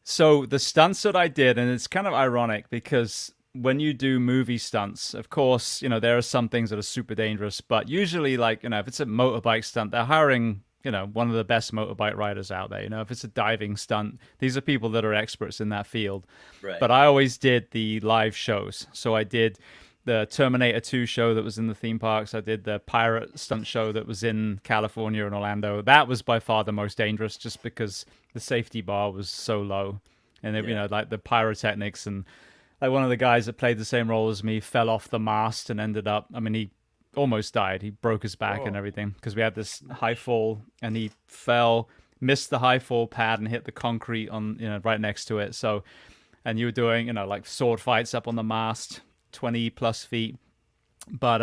so the stunts that I did, and it's kind of ironic because when you do movie stunts, of course, there are some things that are super dangerous, but usually, like, if it's a motorbike stunt, they're hiring, one of the best motorbike riders out there. If it's a diving stunt, these are people that are experts in that field. Right. But I always did the live shows. So I did the Terminator 2 show that was in the theme parks. I did the pirate stunt show that was in California and Orlando. That was by far the most dangerous just because the safety bar was so low. And, like the pyrotechnics, and like one of the guys that played the same role as me fell off the mast and ended up, he almost died. He broke his back and everything because we had this high fall, and he fell, missed the high fall pad and hit the concrete on, right next to it. So, and you were doing, like sword fights up on the mast, 20 plus feet. But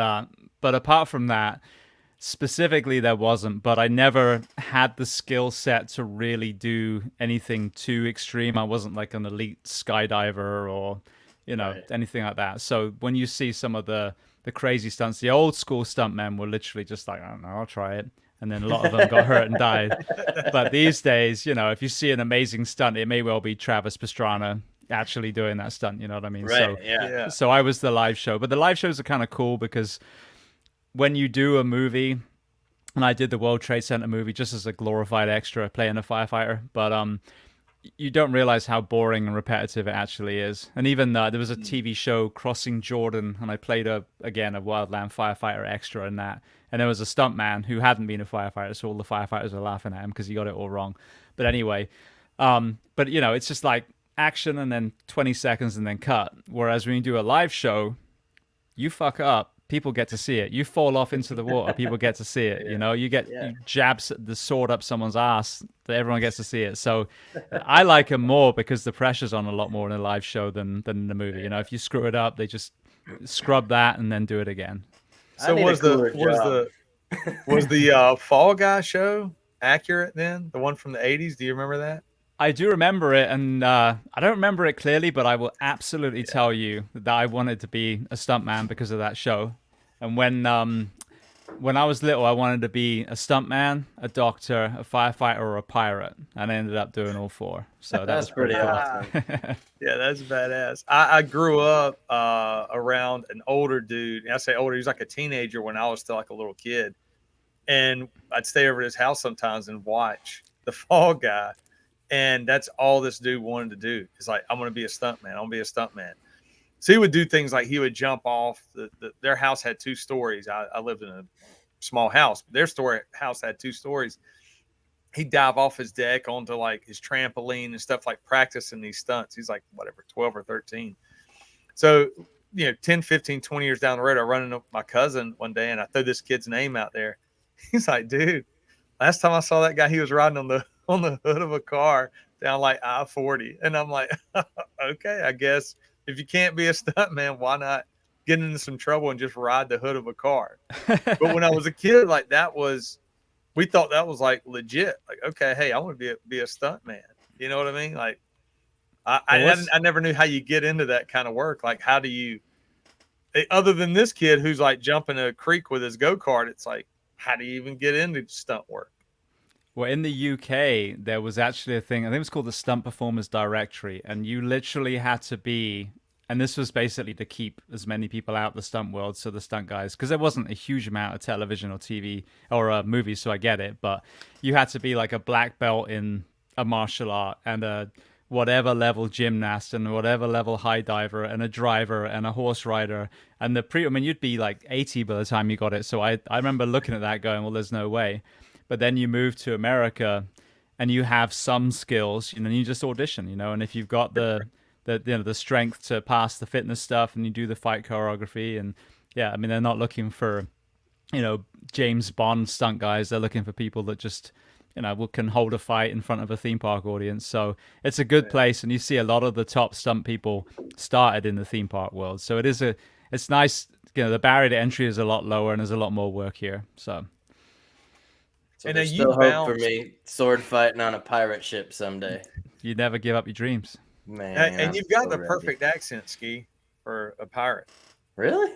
apart from that, specifically there wasn't, but I never had the skill set to really do anything too extreme. I wasn't like an elite skydiver or, anything like that. So when you see some of the crazy stunts, the old school stuntmen were literally just like, "I don't know, I'll try it." And then a lot of them got hurt and died. But these days, if you see an amazing stunt, it may well be Travis Pastrana actually doing that stunt. You know what I mean? Right. So, Yeah. So I was the live show, but the live shows are kind of cool because when you do a movie, and I did the World Trade Center movie just as a glorified extra playing a firefighter, but you don't realize how boring and repetitive it actually is. And even there was a TV show, Crossing Jordan, and I played a wildland firefighter extra in that. And there was a stuntman who hadn't been a firefighter, so all the firefighters were laughing at him because he got it all wrong. But anyway, but it's just like action and then 20 seconds and then cut. Whereas when you do a live show, you fuck up, people get to see it. You fall off into the water, people get to see it. You you jab the sword up someone's ass, everyone gets to see it. So I like them more because the pressure's on a lot more in a live show than in the movie. If you screw it up, they just scrub that and then do it again. So was the Fall Guy show accurate then? The one from the 80s? Do you remember that? I do remember it, and I don't remember it clearly, but I will absolutely tell you that I wanted to be a stuntman because of that show. And when I was little, I wanted to be a stuntman, a doctor, a firefighter, or a pirate, and I ended up doing all 4. So that's pretty awesome. Yeah, that's badass. I grew up around an older dude. And I say older, he was like a teenager when I was still like a little kid. And I'd stay over at his house sometimes and watch the Fall Guy. And that's all this dude wanted to do. It's like, I'm going to be a stuntman. I'm going to be a stuntman. So he would do things like he would jump off. Their house had 2 stories. I lived in a small house. Their house had 2 stories. He'd dive off his deck onto like his trampoline and stuff, like practicing these stunts. He's like, whatever, 12 or 13. So, 10, 15, 20 years down the road, I run into my cousin one day and I throw this kid's name out there. He's like, "Dude, last time I saw that guy, he was riding on the hood of a car down like I-40. And I'm like, okay, I guess if you can't be a stuntman, why not get into some trouble and just ride the hood of a car? But when I was a kid, like we thought that was like legit. Like, okay, hey, I want to be a stuntman. You know what I mean? Like, I never knew how you get into that kind of work. Like, how do you, other than this kid who's like jumping a creek with his go-kart, it's like, how do you even get into stunt work? Well, in the UK, there was actually a thing, I think it was called the Stunt Performers Directory, and you literally had to be, and this was basically to keep as many people out of the stunt world, so the stunt guys, because there wasn't a huge amount of television or TV or movies, so I get it, but you had to be like a black belt in a martial art and a whatever level gymnast and whatever level high diver and a driver and a horse rider and I mean, you'd be like 80 by the time you got it. So I remember looking at that going, well, there's no way. But then you move to America and you have some skills, and you just audition, and if you've got the strength to pass the fitness stuff and you do the fight choreography, and yeah, I mean, they're not looking for, James Bond stunt guys. They're looking for people that just, can hold a fight in front of a theme park audience. So it's a good place, and you see a lot of the top stunt people started in the theme park world. So it's nice. The barrier to entry is a lot lower, and there's a lot more work here. So and there's still hope for me sword fighting on a pirate ship someday. You never give up your dreams, man. And you've got the perfect accent, Ski, for a pirate. Really?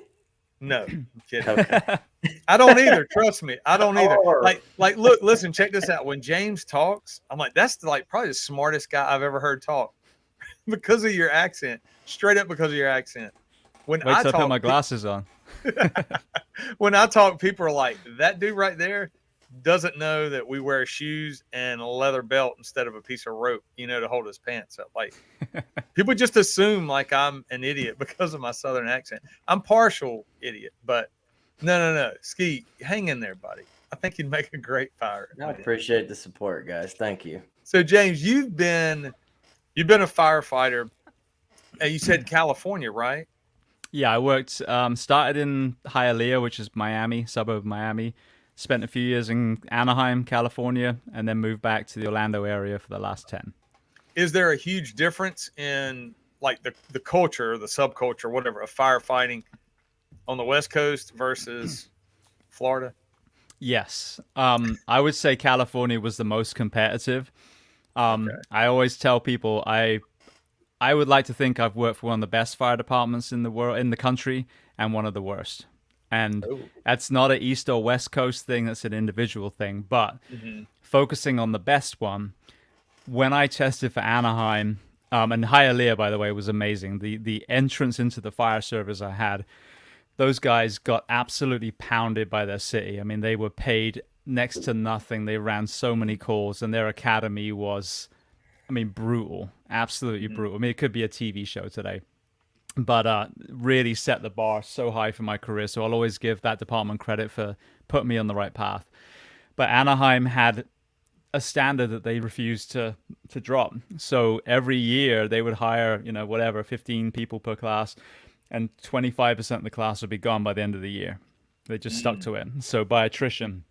No, I'm kidding. Okay. I don't either. Trust me, I don't either. Like, look, listen, check this out. When James talks, I'm like, that's probably the smartest guy I've ever heard talk because of your accent. Straight up because of your accent. Wait till I put my glasses on. When I talk, people are like, that dude right there doesn't know that we wear shoes and a leather belt instead of a piece of rope, to hold his pants up. Like, people just assume like I'm an idiot because of my Southern accent. I'm partial idiot, but no. Ski, hang in there, buddy. I think you'd make a great pirate. I appreciate the support, guys. Thank you. So, James, you've been a firefighter. You said California, right? Yeah, I worked, started in Hialeah, which is Miami, suburb of Miami. Spent a few years in Anaheim, California, and then moved back to the Orlando area for the last 10. Is there a huge difference in like the culture, the subculture, whatever, of firefighting on the West Coast versus Florida? Yes. I would say California was the most competitive. I always tell people I would like to think I've worked for one of the best fire departments in the world, in the country, and one of the worst. And that's not an East or West Coast thing. That's an individual thing. But focusing on the best one, when I tested for Anaheim, and Hialeah, by the way, was amazing. The entrance into the fire service I had, those guys got absolutely pounded by their city. I mean, they were paid next to nothing. They ran so many calls, and their academy was, brutal. Absolutely brutal. I mean, it could be a TV show today. But really set the bar so high for my career. So I'll always give that department credit for putting me on the right path. But Anaheim had a standard that they refused to drop. So every year they would hire, 15 people per class, and 25% of the class would be gone by the end of the year. They just stuck to it. So by attrition.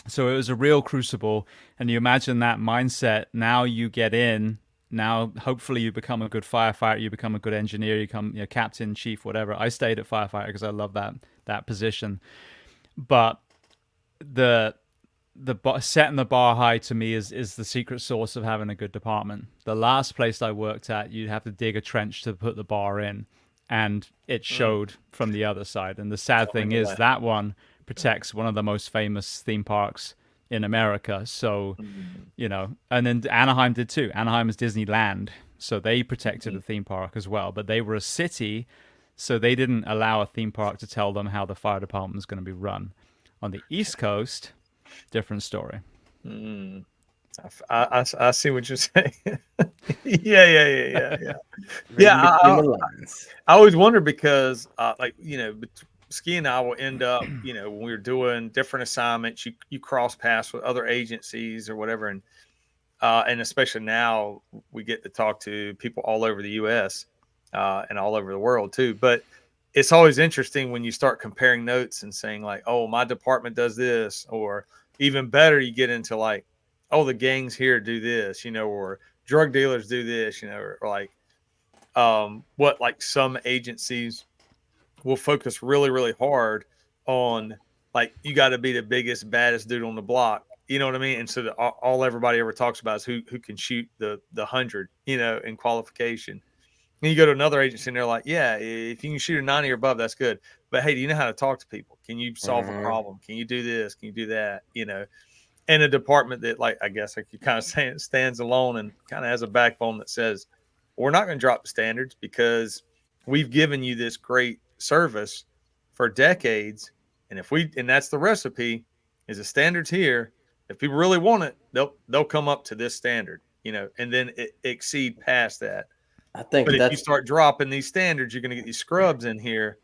So it was a real crucible. And you imagine that mindset. Now you get in. Now, hopefully, you become a good firefighter. You become a good engineer. You become captain, chief, whatever. I stayed at firefighter because I love that position. But the setting the bar high to me is the secret sauce of having a good department. The last place I worked at, you'd have to dig a trench to put the bar in, and it showed from the other side. And the sad thing is that one protects one of the most famous theme parks in America. So, and then Anaheim did too. Anaheim is Disneyland. So they protected the theme park as well. But they were a city, so they didn't allow a theme park to tell them how the fire department was going to be run. On the East Coast, different story. I see what you're saying. Yeah. I always wonder because, Ski and I will end up, when we're doing different assignments, you cross paths with other agencies or whatever. And especially now we get to talk to people all over the US and all over the world too. But it's always interesting when you start comparing notes and saying like, oh, my department does this, or even better, you get into like, oh, the gangs here do this, or drug dealers do this, or like what like some agencies will focus really, really hard on, like, you got to be the biggest, baddest dude on the block. You know what I mean? And so all everybody ever talks about is who can shoot the 100, in qualification. And you go to another agency and they're like, yeah, if you can shoot a 90 or above, that's good. But hey, do you know how to talk to people? Can you solve a problem? Can you do this? Can you do that? and a department that, like, I guess, like you kind of saying, stands alone and kind of has a backbone that says, we're not going to drop the standards because we've given you this great service for decades. And and that's the recipe, is the standards here. If people really want it, they'll come up to this standard, and then exceed past that. I think But if you that's start dropping these standards, you're going to get these scrubs in here,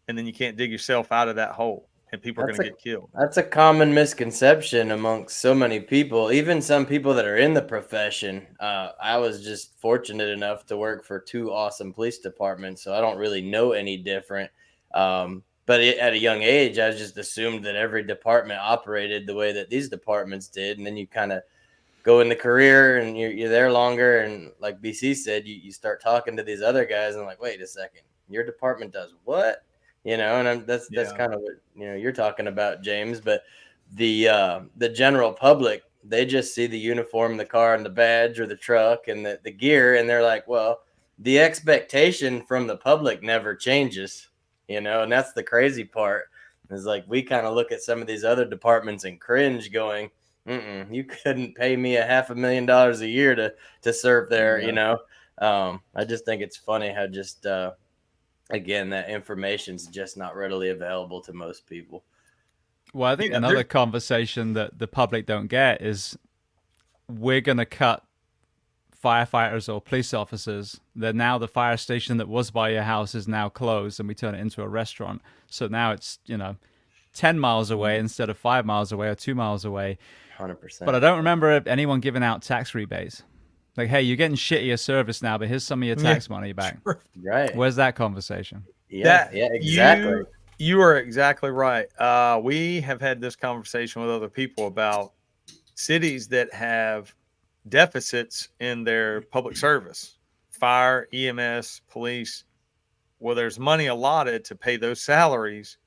and then you can't dig yourself out of that hole, and people are going That's to a get killed. that's a common misconception amongst so many people, even some people that are in the profession. I was just fortunate enough to work for two awesome police departments, so I don't really know any different. But at a young age, I just assumed that every department operated the way that these departments did, and then you kind of go in the career and you're there longer, and like BC said, you start talking to these other guys and like, wait a second, your department does what? And that's kind of what you're talking about, James. But the general public, they just see the uniform, the car, and the badge, or the truck and the gear, and they're like, well, the expectation from the public never changes, and that's the crazy part. Is like, we kind of look at some of these other departments and cringe, going, you couldn't pay me $500,000 a year to serve there. I just think it's funny how just again, that information's just not readily available to most people. Well, I think another conversation that the public don't get is, we're going to cut firefighters or police officers. That now the fire station that was by your house is now closed, and we turn it into a restaurant. So now it's 10 miles away instead of 5 miles away or 2 miles away. 100%. But I don't remember anyone giving out tax rebates. Like, hey, you're getting shittier service now, but here's some of your tax money back. Right. Where's that conversation? Yeah, exactly. You are exactly right. We have had this conversation with other people about cities that have deficits in their public service, fire, EMS, police. Well, there's money allotted to pay those salaries,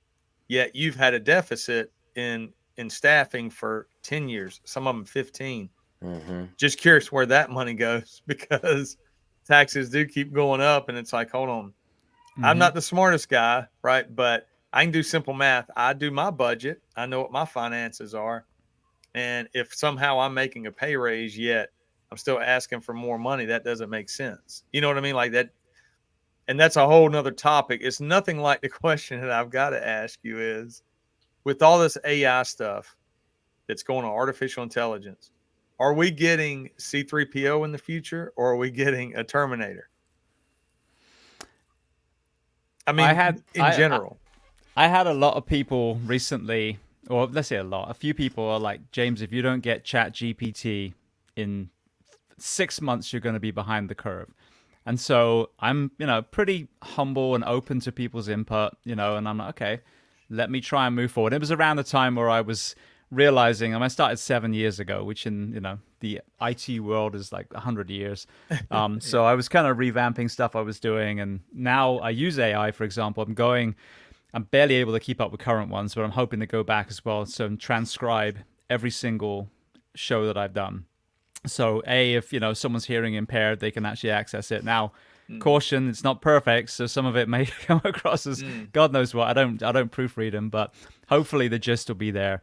yet you've had a deficit in staffing for 10 years, some of them 15. Just curious where that money goes, because taxes do keep going up, and it's like, hold on, I'm not the smartest guy, right? But I can do simple math. I do my budget. I know what my finances are. And if somehow I'm making a pay raise, yet I'm still asking for more money, that doesn't make sense. You know what I mean? Like that. And that's a whole nother topic. It's nothing like the question that I've got to ask you is, with all this AI stuff that's going on, artificial intelligence, are we getting C3PO in the future, or are we getting a Terminator? I mean, in general. I had a lot of people recently, or let's say a few people are like, James, if you don't get Chat GPT in 6 months, you're going to be behind the curve. And so I'm, pretty humble and open to people's input, and I'm like, okay, let me try and move forward. It was around the time where I was realizing, and I started 7 years ago, which in, the IT world is like 100 years. So I was kind of revamping stuff I was doing. And now I use AI, for example. I'm barely able to keep up with current ones, but I'm hoping to go back as well. So transcribe every single show that I've done. So if someone's hearing impaired, they can actually access it. Now, caution, it's not perfect, so some of it may come across as God knows what. I don't proofread them, but hopefully the gist will be there.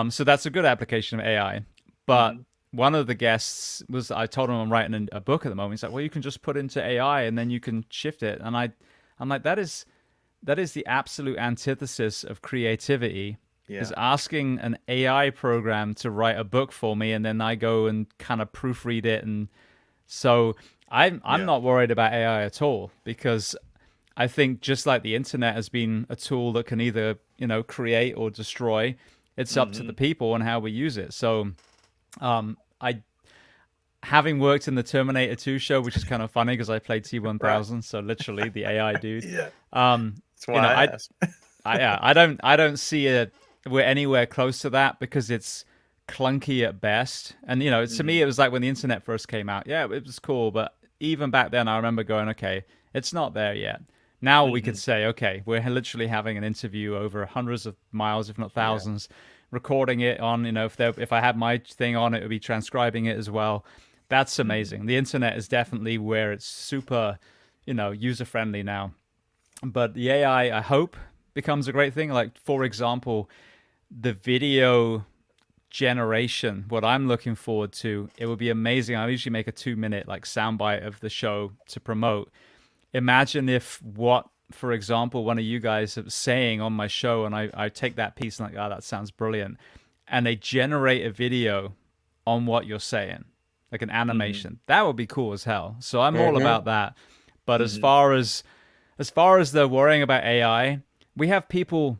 So that's a good application of AI. But one of the guests I told him I'm writing a book at the moment. He's like, well, you can just put into AI and then you can shift it. And I'm like, that is the absolute antithesis of creativity. Is asking an AI program to write a book for me, and then I go and kind of proofread it. And so I'm not worried about AI at all, because I think just like the internet has been a tool that can either create or destroy, it's up to the people and how we use it. So having worked in the Terminator 2 show, which is kind of funny because I played T-1000, so literally the AI dude. That's why I asked. I don't see we're anywhere close to that, because it's clunky at best. And to me, it was like when the internet first came out. Yeah, it was cool, but even back then, I remember going, okay, it's not there yet. Now we could say, okay, we're literally having an interview over hundreds of miles, if not thousands, recording it on, if I had my thing on, it would be transcribing it as well. That's amazing. The internet is definitely where it's super, user-friendly now. But the AI, I hope, becomes a great thing. Like, for example, the video generation, what I'm looking forward to, it would be amazing. I usually make a 2-minute like soundbite of the show to promote. Imagine if what, for example, one of you guys is saying on my show, and I take that piece and like, oh, that sounds brilliant, and they generate a video on what you're saying, like an animation. That would be cool as hell. So I'm all about that. But as far as the worrying about AI, we have people,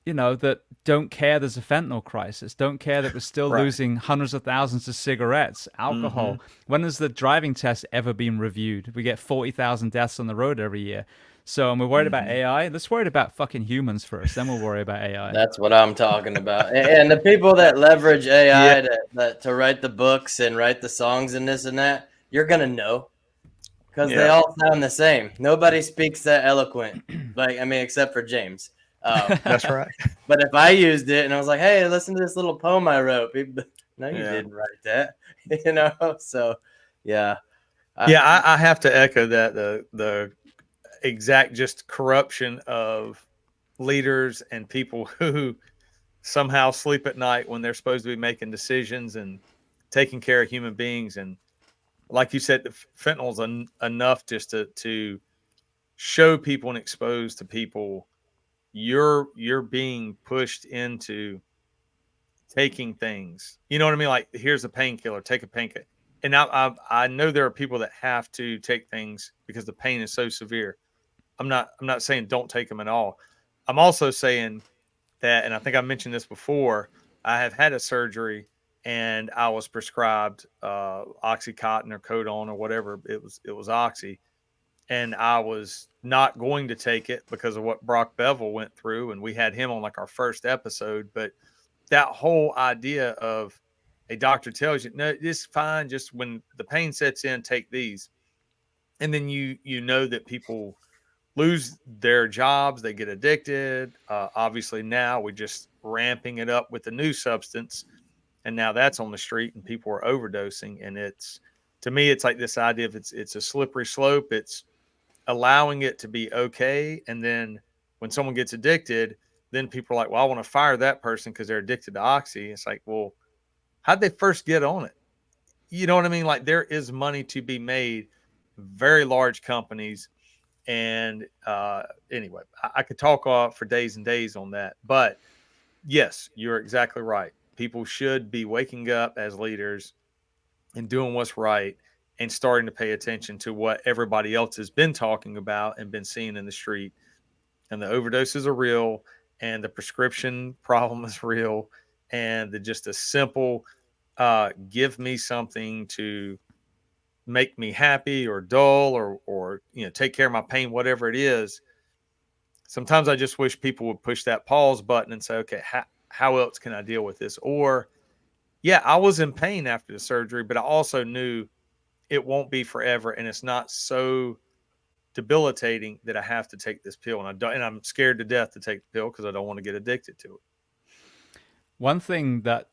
you know, that don't care there's a fentanyl crisis, don't care that we're still losing hundreds of thousands to cigarettes, alcohol. When has the driving test ever been reviewed? We get 40,000 deaths on the road every year. So, and we're worried about AI. Let's worry about fucking humans first, then we'll worry about AI. That's what I'm talking about. And the people that leverage AI to write the books and write the songs and this and that, you're gonna know, because they all sound the same. Nobody speaks that eloquent, like, I mean, except for James. That's right. But if I used it and I was like, "Hey, listen to this little poem I wrote," people, no, you didn't write that, you know. So, I have to echo that the exact just corruption of leaders and people who somehow sleep at night when they're supposed to be making decisions and taking care of human beings. And like you said, the fentanyl's enough just to show people and expose to people you're being pushed into taking things. You know what I mean? Like, here's a painkiller, take a painkiller. And I know there are people that have to take things because the pain is so severe. I'm not saying don't take them at all. I'm also saying that, and I think I mentioned this before, I have had a surgery and I was prescribed Oxycontin or Codone or whatever. It was Oxy. And I was not going to take it because of what Brock Bevel went through. And we had him on like our first episode. But that whole idea of a doctor tells you, no, this is fine. Just when the pain sets in, take these. And then you know that people lose their jobs, they get addicted. Obviously now we're just ramping it up with a new substance. And now that's on the street and people are overdosing. And it's, to me, it's like this idea of it's a slippery slope. It's allowing it to be okay. And then when someone gets addicted, then people are like, well, I want to fire that person because they're addicted to Oxy. It's like, well, how'd they first get on it? You know what I mean? Like, there is money to be made, very large companies. And anyway, I could talk for days and days on that. But yes, you're exactly right. People should be waking up as leaders and doing what's right and starting to pay attention to what everybody else has been talking about and been seeing in the street. And the overdoses are real, and the prescription problem is real, and just a simple give me something to make me happy or dull or take care of my pain, whatever it is. Sometimes I just wish people would push that pause button and say, okay, how else can I deal with this? Or, yeah, I was in pain after the surgery, but I also knew it won't be forever, and it's not so debilitating that I have to take this pill. And I'm scared to death to take the pill because I don't want to get addicted to it. One thing that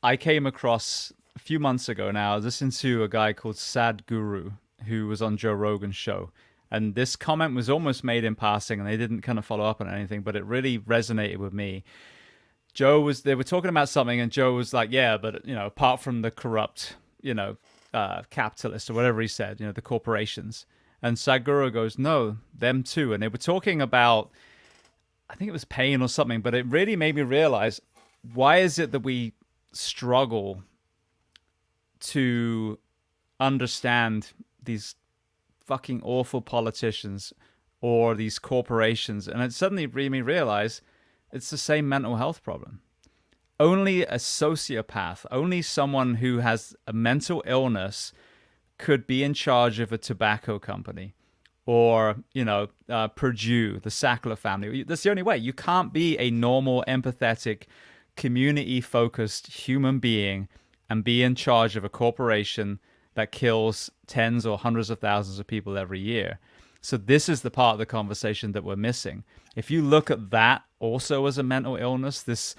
I came across a few months ago now, I was listening to a guy called Sadhguru who was on Joe Rogan's show. And this comment was almost made in passing, and they didn't kind of follow up on anything, but it really resonated with me. They were talking about something, and Joe was like, yeah, but, apart from the corrupt, capitalist or whatever he said, the corporations. And Sadhguru goes, no, them too. And they were talking about, I think it was pain or something, but it really made me realize, why is it that we struggle to understand these fucking awful politicians or these corporations? And it suddenly made me realize it's the same mental health problem. Only a sociopath, only someone who has a mental illness could be in charge of a tobacco company or, Purdue, the Sackler family. That's the only way. You can't be a normal, empathetic, community-focused human being and be in charge of a corporation that kills tens or hundreds of thousands of people every year. So this is the part of the conversation that we're missing. If you look at that also as a mental illness, this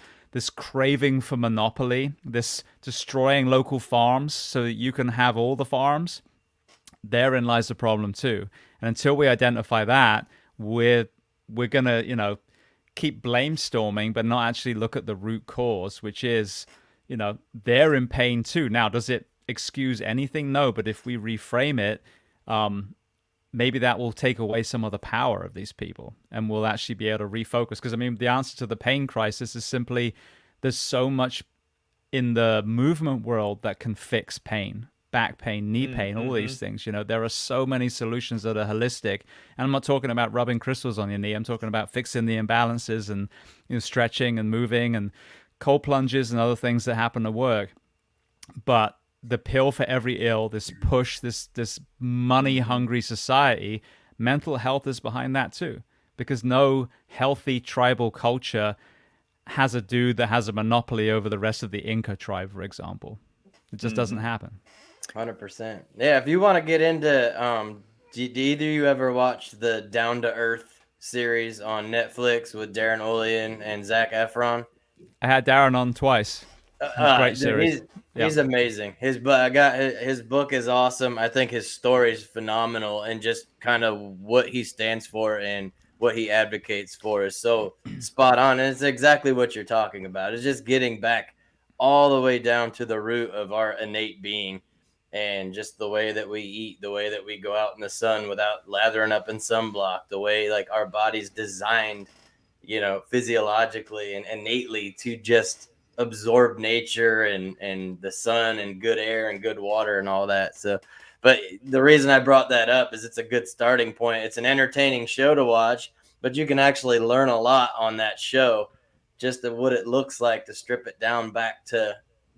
craving for monopoly, this destroying local farms so that you can have all the farms, therein lies the problem too. And until we identify that, we're gonna, keep blame storming, but not actually look at the root cause, which is, they're in pain too. Now, does it excuse anything? No, but if we reframe it, maybe that will take away some of the power of these people, and we'll actually be able to refocus. Because, I mean, the answer to the pain crisis is simply there's so much in the movement world that can fix pain. Back pain, knee pain, all these things. There are so many solutions that are holistic. And I'm not talking about rubbing crystals on your knee. I'm talking about fixing the imbalances and stretching and moving and cold plunges and other things that happen to work. But the pill for every ill, this push, this money-hungry society, mental health is behind that too. Because no healthy tribal culture has a dude that has a monopoly over the rest of the Inca tribe, for example. It just doesn't happen. 100%. Yeah, if you want to get into, do either of you ever watch the Down to Earth series on Netflix with Darren Olean and Zac Efron? I had Darren on twice. Great series. He's amazing. His book is awesome. I think his story is phenomenal, and just kind of what he stands for and what he advocates for is so spot on. And it's exactly what you're talking about. It's just getting back all the way down to the root of our innate being. And just the way that we eat, the way that we go out in the sun without lathering up in sunblock, the way like our body's designed, physiologically and innately to just absorb nature and the sun and good air and good water and all that. So, but the reason I brought that up is it's a good starting point. It's an entertaining show to watch, but you can actually learn a lot on that show, just of what it looks like to strip it down back to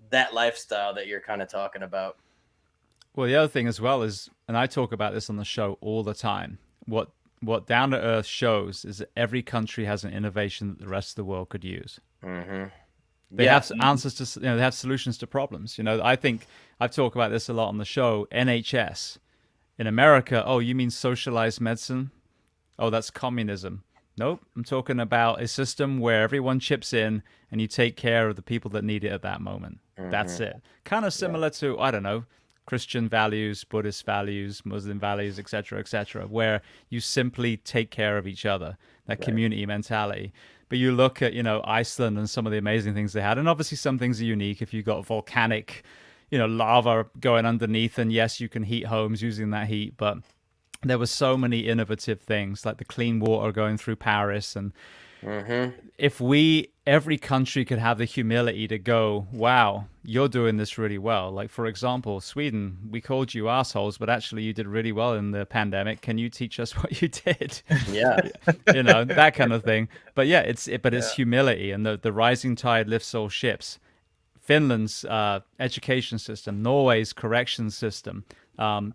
that lifestyle that you're kind of talking about. Well, the other thing as well is, and I talk about this on the show all the time, what Down to Earth shows is that every country has an innovation that the rest of the world could use. Mm-hmm. They have answers to, they have solutions to problems. I think I've talked about this a lot on the show. NHS in America. Oh, you mean socialized medicine? Oh, that's communism. Nope. I'm talking about a system where everyone chips in and you take care of the people that need it at that moment. Mm-hmm. That's it. Kind of similar to, I don't know, Christian values, Buddhist values, Muslim values, etc., where you simply take care of each other, that community mentality. But you look at, Iceland and some of the amazing things they had, and obviously some things are unique. If you've got volcanic, lava going underneath, and yes, you can heat homes using that heat, but there were so many innovative things, like the clean water going through Paris. And if every country could have the humility to go, wow, you're doing this really well. Like, for example, Sweden, we called you assholes, but actually you did really well in the pandemic. Can you teach us what you did? Yeah. That kind of thing. But yeah, it's humility, and the rising tide lifts all ships. Finland's education system, Norway's correction system,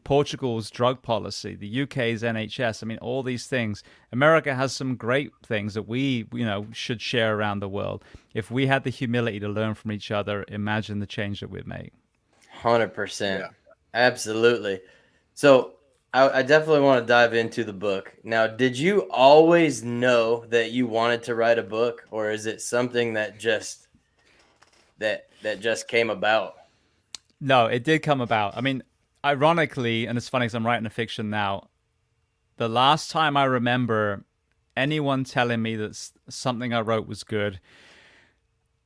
Portugal's drug policy, the UK's NHS. I mean, all these things. America has some great things that we, should share around the world. If we had the humility to learn from each other, imagine the change that we'd make. 100%. Yeah. Absolutely. So I definitely want to dive into the book. Now, did you always know that you wanted to write a book, or is it something that just came about? No, it did come about. I mean, ironically, and it's funny because I'm writing a fiction now, the last time I remember anyone telling me that something I wrote was good,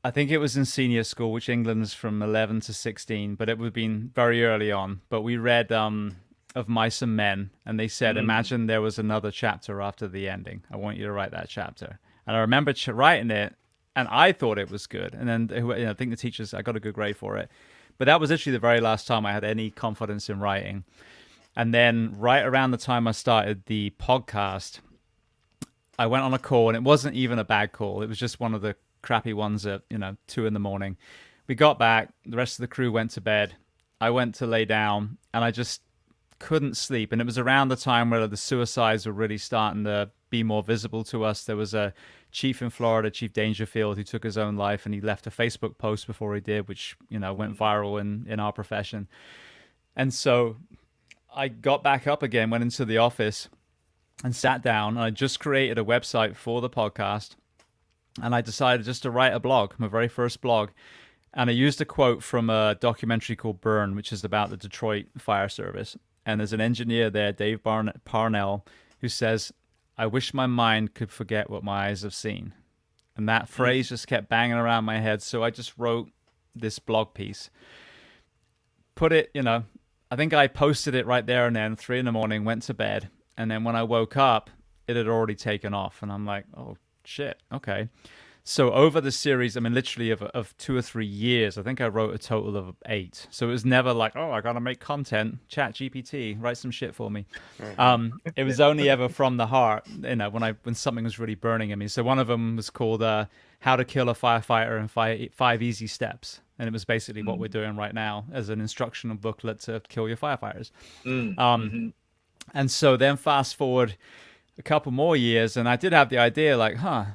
I think it was in senior school, which England's from 11 to 16, but it would have been very early on. But we read Of Mice and Men, and they said, imagine there was another chapter after the ending. I want you to write that chapter. And I remember writing it, and I thought it was good. And then I think the teachers, I got a good grade for it. But that was actually the very last time I had any confidence in writing. And then right around the time I started the podcast, I went on a call, and it wasn't even a bad call. It was just one of the crappy ones at 2 a.m. We got back, the rest of the crew went to bed. I went to lay down, and I just couldn't sleep. And it was around the time where the suicides were really starting to be more visible to us. There was a chief in Florida, Chief Dangerfield, who took his own life, and he left a Facebook post before he did, which went viral in our profession. And so I got back up again, went into the office and sat down, and I just created a website for the podcast, and I decided just to write a blog, my very first blog. And I used a quote from a documentary called Burn, which is about the Detroit Fire Service. And there's an engineer there, Dave Parnell, who says, "I wish my mind could forget what my eyes have seen." And that phrase just kept banging around my head. So I just wrote this blog piece, put it, I think I posted it right there and then, 3 a.m, went to bed. And then when I woke up, it had already taken off. And I'm like, oh, shit. Okay. So over the series, I mean, literally of 2 or 3 years, I think I wrote a total of 8. So it was never like, oh, I got to make content, chat GPT, write some shit for me. It was only ever from the heart, when something was really burning in me. So one of them was called How to Kill a Firefighter in 5 Easy Steps. And it was basically what we're doing right now as an instructional booklet to kill your firefighters. And so then fast forward a couple more years, and I did have the idea like, I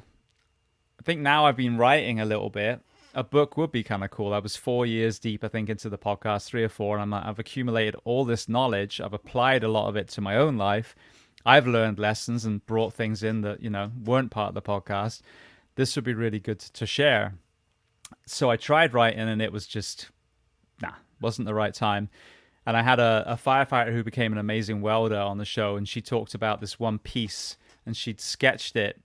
think now I've been writing a little bit. A book would be kind of cool. I was 4 years deep, I think, into the podcast, 3 or 4, and I'm like, I've accumulated all this knowledge. I've applied a lot of it to my own life. I've learned lessons and brought things in that, weren't part of the podcast. This would be really good to share. So I tried writing, and it was just, wasn't the right time. And I had a firefighter who became an amazing welder on the show, and she talked about this one piece, and she'd sketched it,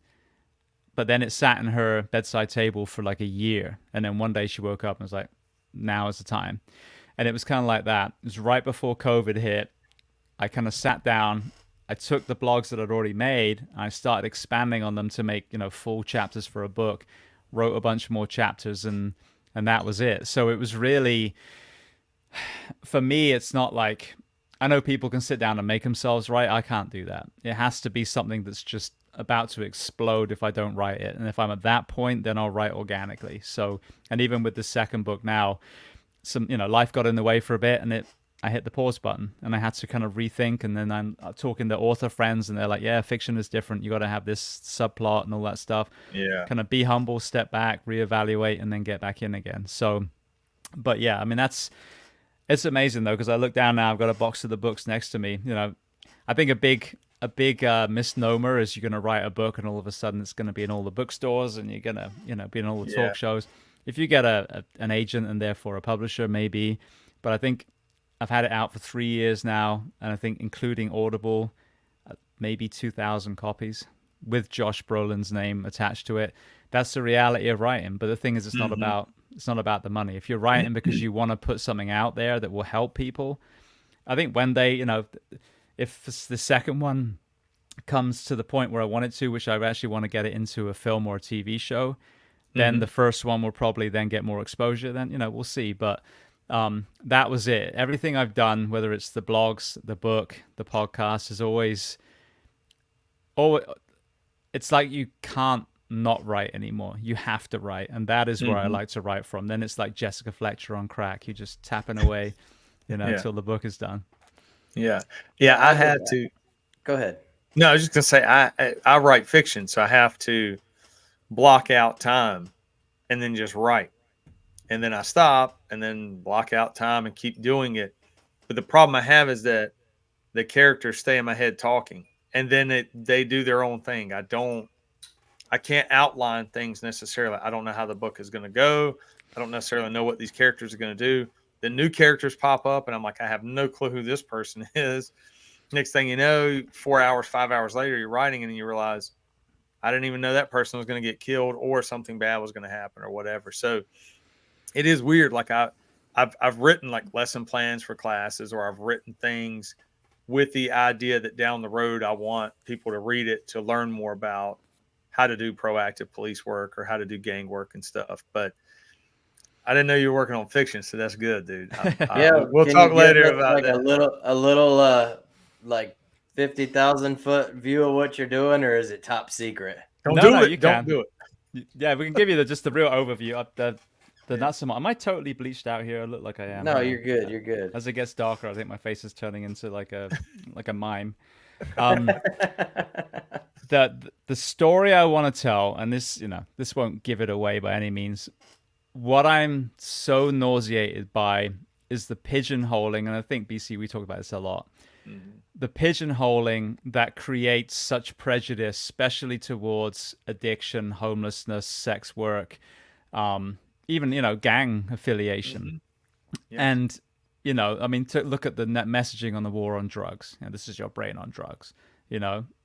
but then it sat in her bedside table for like a year. And then one day she woke up and was like, now is the time. And it was kind of like that. It was right before COVID hit. I kind of sat down. I took the blogs that I'd already made, and I started expanding on them to make, full chapters for a book, wrote a bunch more chapters, and that was it. So it was really, for me, it's not like, I know people can sit down and make themselves write. I can't do that. It has to be something that's just about to explode if I don't write it. And if I'm at that point, then I'll write organically. So, and even with the second book now, life got in the way for a bit, and I hit the pause button, and I had to kind of rethink. And then I'm talking to author friends, and they're like, yeah, fiction is different. You got to have this subplot and all that stuff. Yeah. Kind of be humble, step back, reevaluate, and then get back in again. So, but yeah, I mean, it's amazing though, because I look down now, I've got a box of the books next to me. I think a big misnomer is you're going to write a book and all of a sudden it's going to be in all the bookstores and you're going to, be in all the talk shows. If you get an agent and therefore a publisher, maybe. But I think I've had it out for 3 years now, and I think including Audible, maybe 2,000 copies with Josh Brolin's name attached to it. That's the reality of writing. But the thing is, it's not about the money. If you're writing because you want to put something out there that will help people, I think when they, if the second one comes to the point where I want it to, which I actually want to get it into a film or a TV show, then the first one will probably then get more exposure. Then, we'll see. But that was it. Everything I've done, whether it's the blogs, the book, the podcast, is always, it's like you can't not write anymore. You have to write. And that is where I like to write from. Then it's like Jessica Fletcher on crack. You're just tapping away, until the book is done. Yeah. I had to. Go ahead. No, I was just gonna say I write fiction, so I have to block out time and then just write, and then I stop and then block out time and keep doing it. But the problem I have is that the characters stay in my head talking, and then they do their own thing. I can't outline things necessarily. I don't know how the book is going to go. I don't necessarily know what these characters are going to do. The new characters pop up, and I'm like, I have no clue who this person is. Next thing you know, 4 hours, 5 hours later, you're writing, and you realize, I didn't even know that person was going to get killed, or something bad was going to happen, or whatever. So it is weird. Like I've written like lesson plans for classes, or I've written things with the idea that down the road I want people to read it to learn more about how to do proactive police work or how to do gang work and stuff. But I didn't know you were working on fiction, so that's good, dude. We'll talk later about like that. a little like 50,000 foot view of what you're doing, or is it top secret? Don't do it. You Don't can. do it. Yeah, we can give you just the real overview of the not so much. Am I totally bleached out here? I look like I am. No, you're good. You're good. As it gets darker, I think my face is turning into like a mime. The story I want to tell, and this won't give it away by any means. What I'm so nauseated by is the pigeonholing, and I think BC, we talk about this a lot. The pigeonholing that creates such prejudice, especially towards addiction, homelessness, sex work, even gang affiliation. And to look at the net messaging on the war on drugs. This is your brain on drugs.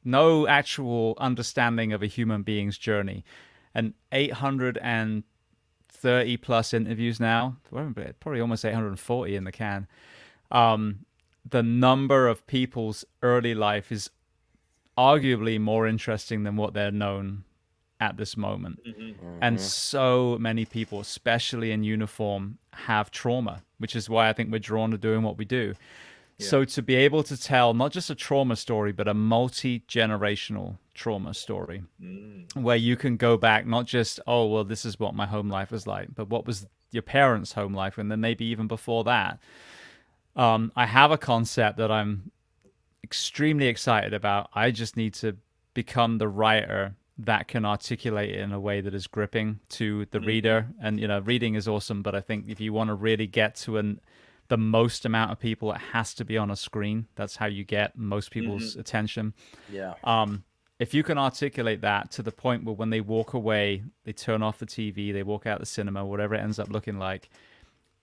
No actual understanding of a human being's journey. and 830 plus interviews now, probably almost 840 in the can. The number of people's early life is arguably more interesting than what they're known at this moment. And so many people, especially in uniform, have trauma, which is why I think we're drawn to doing what we do. So to be able to tell not just a trauma story, but a multi-generational trauma story, where you can go back, not just, oh, well, this is what my home life was like, but what was your parents' home life, and then maybe even before that. I have a concept that I'm extremely excited about. I just need to become the writer that can articulate it in a way that is gripping to the reader. And, reading is awesome, but I think if you want to really get to the most amount of people, it has to be on a screen. That's how you get most people's attention. Yeah. If you can articulate that to the point where when they walk away, they turn off the TV, they walk out the cinema, whatever it ends up looking like,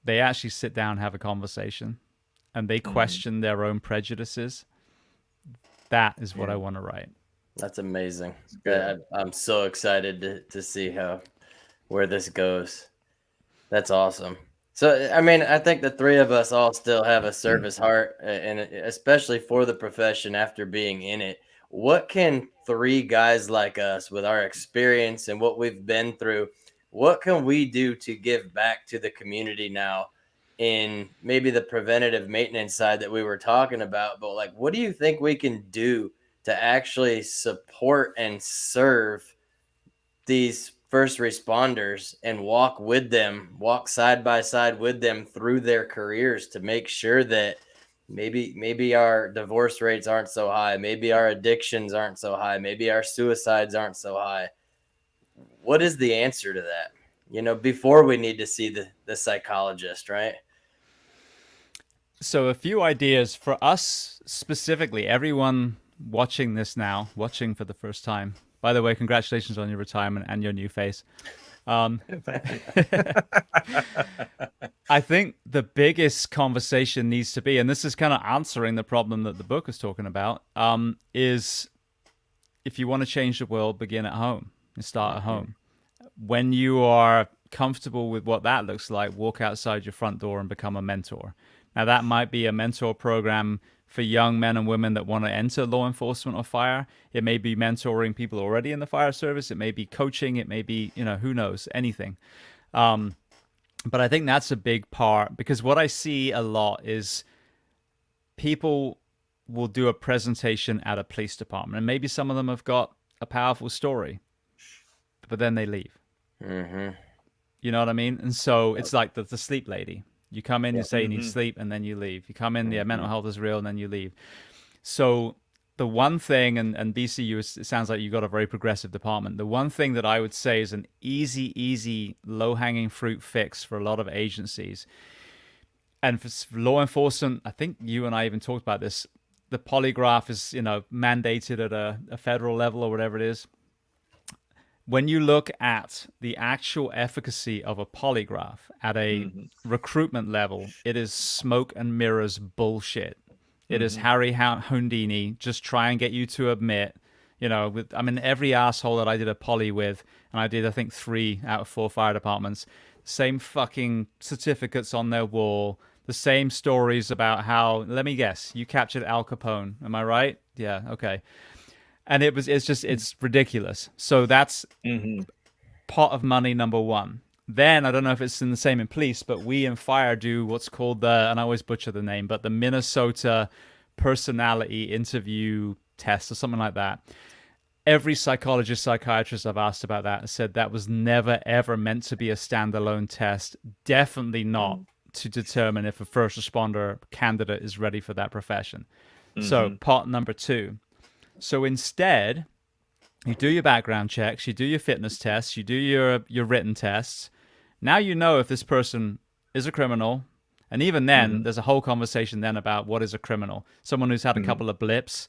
they actually sit down and have a conversation and they question their own prejudices. That is what I want to write. That's amazing. I'm so excited to see where this goes. That's awesome. So, I mean, I think the three of us all still have a service heart, and especially for the profession after being in it. What can three guys like us, with our experience and what we've been through, what can we do to give back to the community now in maybe the preventative maintenance side that we were talking about? But like, what do you think we can do to actually support and serve these first responders and walk side by side with them through their careers to make sure that maybe our divorce rates aren't so high, maybe our addictions aren't so high, maybe our suicides aren't so high? What is the answer to that? Before we need to see the psychologist, right? So a few ideas for us specifically, everyone watching this now, watching for the first time. By the way, congratulations on your retirement and your new face. I think the biggest conversation needs to be, and this is kind of answering the problem that the book is talking about, is if you want to change the world, begin at home and start at home. When you are comfortable with what that looks like, walk outside your front door and become a mentor. Now, that might be a mentor program for young men and women that want to enter law enforcement or fire. It may be mentoring people already in the fire service. It may be coaching. It may be, who knows, anything. But I think that's a big part, because what I see a lot is people will do a presentation at a police department, and maybe some of them have got a powerful story, but then they leave. You know what I mean? And so it's like the sleep lady. You come in, you say you need sleep, and then you leave. You come in, mental health is real, and then you leave. So the one thing, and BCU, it sounds like you got a very progressive department. The one thing that I would say is an easy, low-hanging fruit fix for a lot of agencies. And for law enforcement, I think you and I even talked about this. The polygraph is, mandated at a federal level or whatever it is. When you look at the actual efficacy of a polygraph at a recruitment level, it is smoke and mirrors bullshit. It is Harry Houdini, just try and get you to admit, every asshole that I did a poly with, and I did, I think, 3 out of 4 fire departments, same fucking certificates on their wall, the same stories about how, let me guess, you captured Al Capone. Am I right? Yeah, okay. And it's ridiculous. So that's pot of money number one. Then, I don't know if it's in the same in police, but we in fire do what's called and I always butcher the name, but the Minnesota personality interview test or something like that. Every psychologist, psychiatrist I've asked about that said that was never, ever meant to be a standalone test. Definitely not to determine if a first responder candidate is ready for that profession. So pot number 2. So instead, you do your background checks, you do your fitness tests, you do your written tests. Now you know if this person is a criminal. And even then, there's a whole conversation then about what is a criminal. Someone who's had a couple of blips,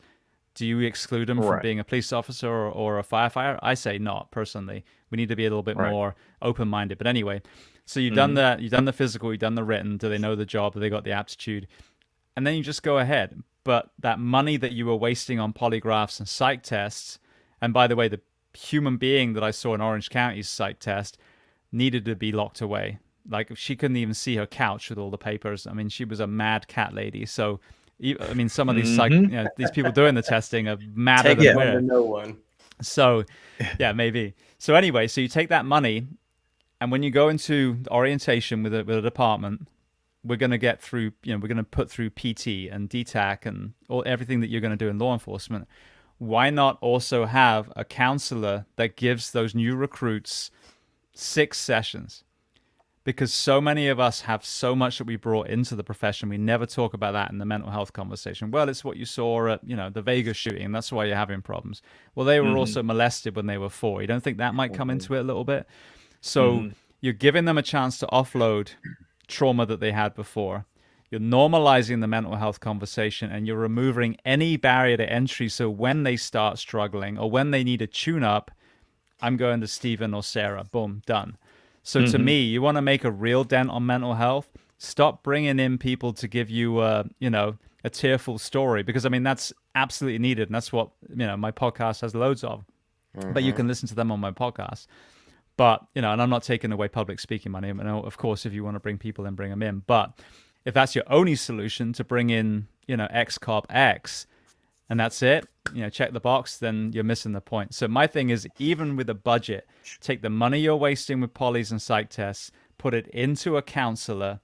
do you exclude them from being a police officer or a firefighter? I say not, personally. We need to be a little bit more open-minded. But anyway, so you've done the physical, you've done the written. Do they know the job? Do they got the aptitude? And then you just go ahead. But that money that you were wasting on polygraphs and psych tests, and by the way, the human being that I saw in Orange County's psych test needed to be locked away. Like, she couldn't even see her couch with all the papers. I mean, she was a mad cat lady. So, I mean, some of these these people doing the testing are madder than we're. No one. So, yeah, maybe. So anyway, so you take that money, and when you go into orientation with a department, we're going to get through, we're going to put through PT and DTAC and everything that you're going to do in law enforcement. Why not also have a counselor that gives those new recruits 6 sessions? Because so many of us have so much that we brought into the profession. We never talk about that in the mental health conversation. Well, it's what you saw at, the Vegas shooting, and that's why you're having problems. Well, they were also molested when they were 4. You don't think that might come into it a little bit? So you're giving them a chance to offload trauma that they had before. You're normalizing the mental health conversation, and you're removing any barrier to entry. So when they start struggling or when they need a tune-up, I'm going to Stephen or Sarah. Boom, done. So to me, you want to make a real dent on mental health, stop bringing in people to give you, a tearful story, because, I mean, that's absolutely needed. And that's what, my podcast has loads of. But you can listen to them on my podcast. But, and I'm not taking away public speaking money. And of course, if you want to bring people in, bring them in. But if that's your only solution, to bring in, ex-cop X, and that's it, check the box, then you're missing the point. So my thing is, even with a budget, take the money you're wasting with polys and psych tests, put it into a counselor.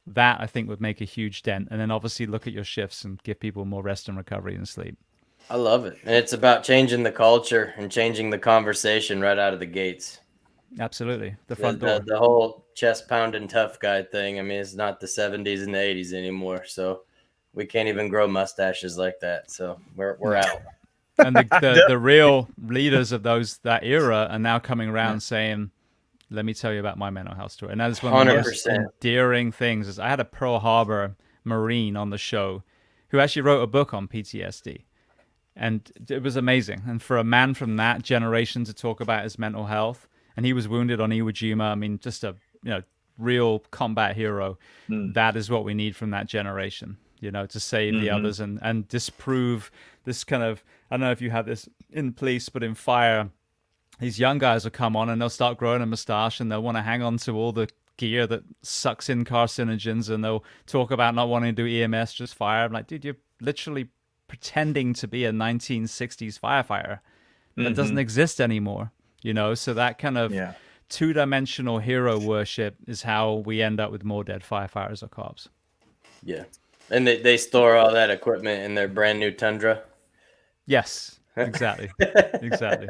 That, I think, would make a huge dent. And then obviously look at your shifts and give people more rest and recovery and sleep. I love it. And it's about changing the culture and changing the conversation right out of the gates. Absolutely. The front door. The whole chest pounding tough guy thing. I mean, it's not the 70s and the 80s anymore. So we can't even grow mustaches like that. So we're out. And the real leaders of that era are now coming around saying, let me tell you about my mental health story. And that is one of the most endearing things. Is I had a Pearl Harbor Marine on the show who actually wrote a book on PTSD. And it was amazing. And for a man from that generation to talk about his mental health, and he was wounded on Iwo Jima, I mean, just a real combat hero. That is what we need from that generation, to save the others and disprove this kind of, I don't know if you have this in police, but in fire, these young guys will come on and they'll start growing a mustache and they'll want to hang on to all the gear that sucks in carcinogens, and they'll talk about not wanting to do EMS, just fire. I'm like, dude, you're literally pretending to be a 1960s firefighter. That doesn't exist anymore, so that kind of two-dimensional hero worship is how we end up with more dead firefighters or cops. Yeah. And they store all that equipment in their brand new Tundra. Yes, exactly. Exactly.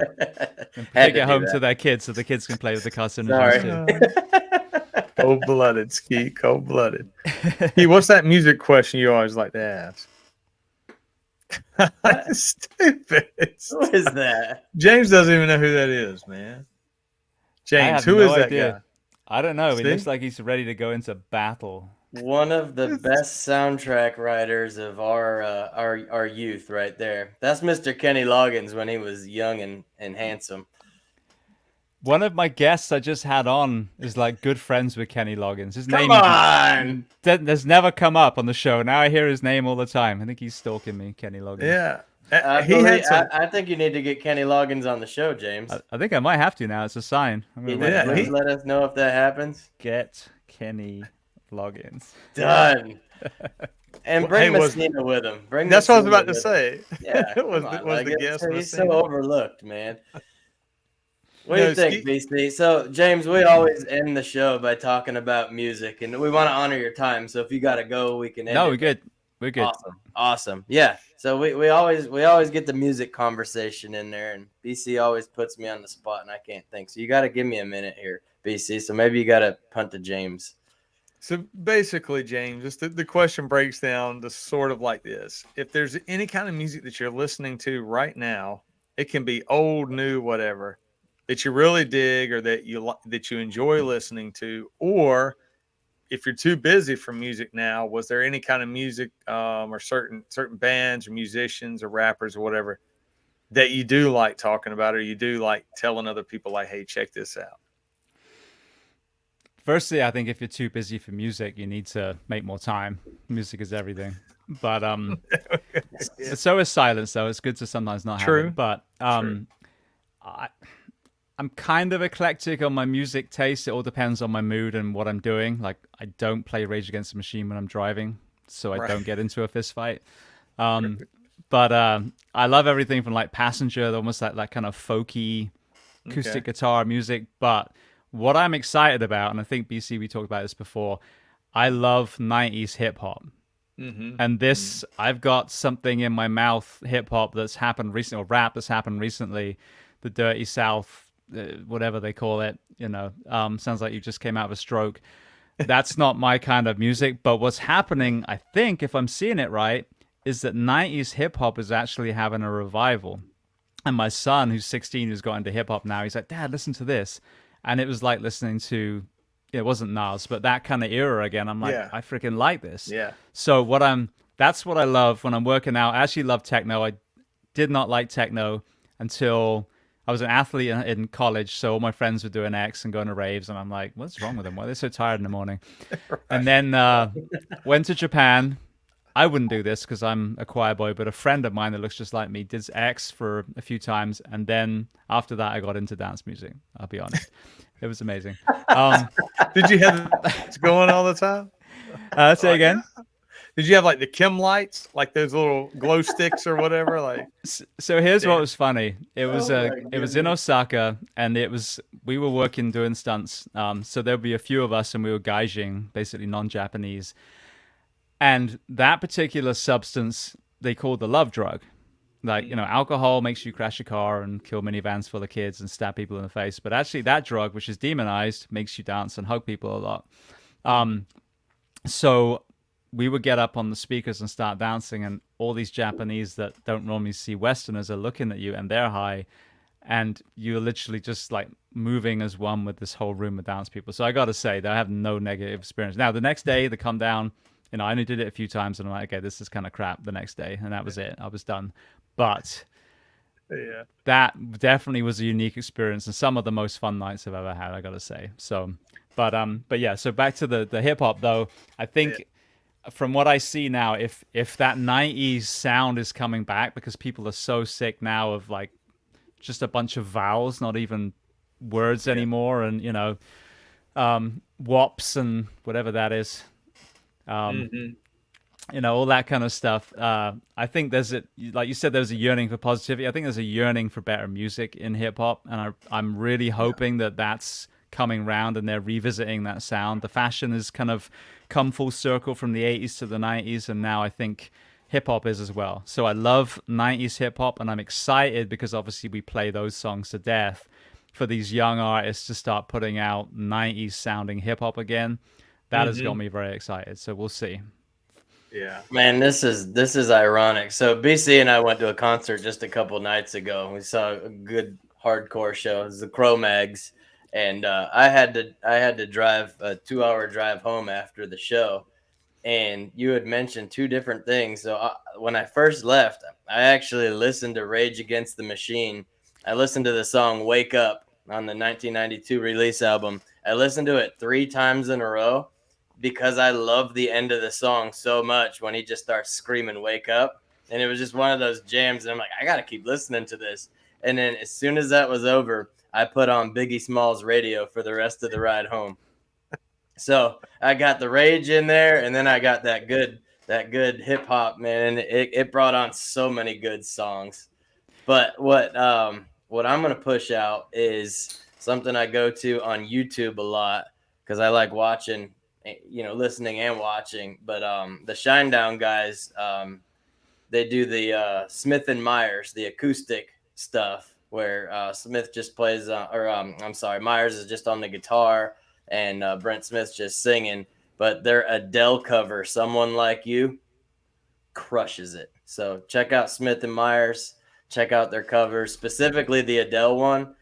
And take it home to their kids so the kids can play with the carcinogens too. Cold-blooded, Ski. Cold-blooded. Hey, what's that music question you always like to ask? Stupid. Who is that? James doesn't even know who that is, man. James, who is that guy? I don't know. He looks like he's ready to go into battle. One of the best soundtrack writers of our youth right there. That's Mr. Kenny Loggins when he was young and handsome. One of my guests I just had on is like good friends with Kenny Loggins. His name has never come up on the show. Now I hear his name all the time. I think he's stalking me, Kenny Loggins. Yeah. I think you need to get Kenny Loggins on the show, James. I think I might have to now. It's a sign. Please let us know if that happens. Get Kenny Loggins. Done. And bring Messina with him. That's what I was about to say. Yeah. was the guest. He's so overlooked, man. What do you think, BC? So, James, we always end the show by talking about music, and we want to honor your time. So if you got to go, we can end it. No, we're good. We're good. Awesome. Yeah. So we always get the music conversation in there, and BC always puts me on the spot, and I can't think. So you got to give me a minute here, BC. So maybe you got to punt to James. So basically, James, just the question breaks down to sort of like this. If there's any kind of music that you're listening to right now, it can be old, new, whatever, that you really dig or that you enjoy listening to, or if you're too busy for music now, was there any kind of music or certain bands or musicians or rappers or whatever that you do like talking about, or you do like telling other people like, hey, check this out? Firstly, I think if you're too busy for music, you need to make more time. Music is everything. But so is silence, though. It's good to sometimes not have it. But I'm kind of eclectic on my music taste. It all depends on my mood and what I'm doing. Like, I don't play Rage Against the Machine when I'm driving, so I don't get into a fist fight. But I love everything from like Passenger, almost like that kind of folky acoustic guitar music. But what I'm excited about, and I think BC, we talked about this before, I love 90s hip hop. And this, I've got something in my mouth, hip hop that's happened recently, or rap that's happened recently, the Dirty South, whatever they call it, sounds like you just came out of a stroke. That's not my kind of music. But what's happening, I think, if I'm seeing it right, is that 90s hip hop is actually having a revival. And my son, who's 16, who's got into hip hop now, he's like, Dad, listen to this. And it was like listening to, it wasn't Nas, but that kind of era again. I'm like, I freaking like this. Yeah. So that's what I love when I'm working out. I actually love techno. I did not like techno until I was an athlete in college. So all my friends were doing X and going to raves. And I'm like, what's wrong with them? Why are they so tired in the morning? And then went to Japan. I wouldn't do this because I'm a choir boy, but a friend of mine that looks just like me did X for a few times. And then after that, I got into dance music. I'll be honest. It was amazing. Did you have it going all the time? Say again? Did you have like the Kim lights, like those little glow sticks or whatever? Like, so here's what was funny. It was it was in Osaka, and we were working doing stunts. So there'll be a few of us, and we were gaijin, basically non-Japanese. And that particular substance they call the love drug. Like, alcohol makes you crash a car and kill minivans full of kids and stab people in the face. But actually that drug, which is demonized, makes you dance and hug people a lot. So we would get up on the speakers and start dancing, and all these Japanese that don't normally see Westerners are looking at you, and they're high. And you're literally just like moving as one with this whole room of dance people. So I got to say that I have no negative experience. Now, the next day they come down, I only did it a few times, and I'm like, okay, this is kind of crap the next day. And that was it. I was done. But that definitely was a unique experience and some of the most fun nights I've ever had, I gotta say. So, but yeah. So back to the hip hop though. I think from what I see now, if that 90s sound is coming back, because people are so sick now of like just a bunch of vowels, not even words anymore, and wops and whatever that is. All that kind of stuff. I think like you said, there's a yearning for positivity. I think there's a yearning for better music in hip hop, and I'm really hoping that that's coming round and they're revisiting that sound. The fashion has kind of come full circle from the 80s to the 90s, and now I think hip hop is as well. So I love 90s hip hop, and I'm excited because obviously we play those songs to death for these young artists to start putting out 90s sounding hip hop again. That has got me very excited. So we'll see. Yeah, man, this is ironic. So BC and I went to a concert just a couple nights ago. We saw a good hardcore show. It was the Cro-Mags, and I had to drive a 2-hour drive home after the show. And you had mentioned two different things. So when I first left, I actually listened to Rage Against the Machine. I listened to the song "Wake Up" on the 1992 release album. I listened to it 3 times in a row, because I love the end of the song so much when he just starts screaming, "Wake up." And it was just one of those jams. And I'm like, I got to keep listening to this. And then as soon as that was over, I put on Biggie Smalls' radio for the rest of the ride home. So I got the Rage in there, and then I got that good hip hop, man. And it brought on so many good songs. But what I'm going to push out is something I go to on YouTube a lot, because I like watching, listening and watching. But the Shinedown guys, they do the Smith and Myers, the acoustic stuff, where Smith just plays, Myers is just on the guitar, and Brent Smith's just singing. But their Adele cover, "Someone Like You," crushes it. So check out Smith and Myers. Check out their covers, specifically the Adele one.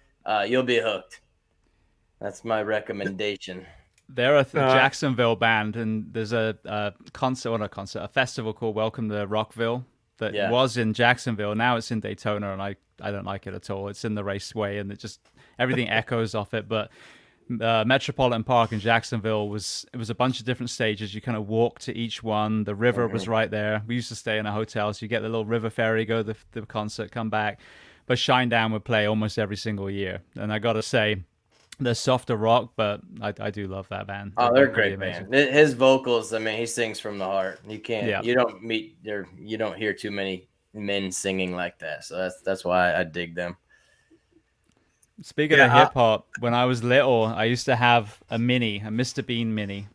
You'll be hooked. That's my recommendation. They're a Jacksonville band, and there's a festival called Welcome to Rockville that was in Jacksonville. Now it's in Daytona, and I don't like it at all. It's in the Raceway, and everything echoes off it. But Metropolitan Park in Jacksonville was a bunch of different stages. You kind of walk to each one. The river was right there. We used to stay in a hotel, so you get the little river ferry, go to the concert, come back. but Shinedown would play almost every single year. And I gotta say, they're softer rock, but I do love that band. Oh, they're a pretty great amazing. band. His vocals, I mean, he sings from the heart. You Yeah. you don't hear too many men singing like that. So that's why I dig them. Speaking of hip hop, when I was little, I used to have a Mr. Bean mini,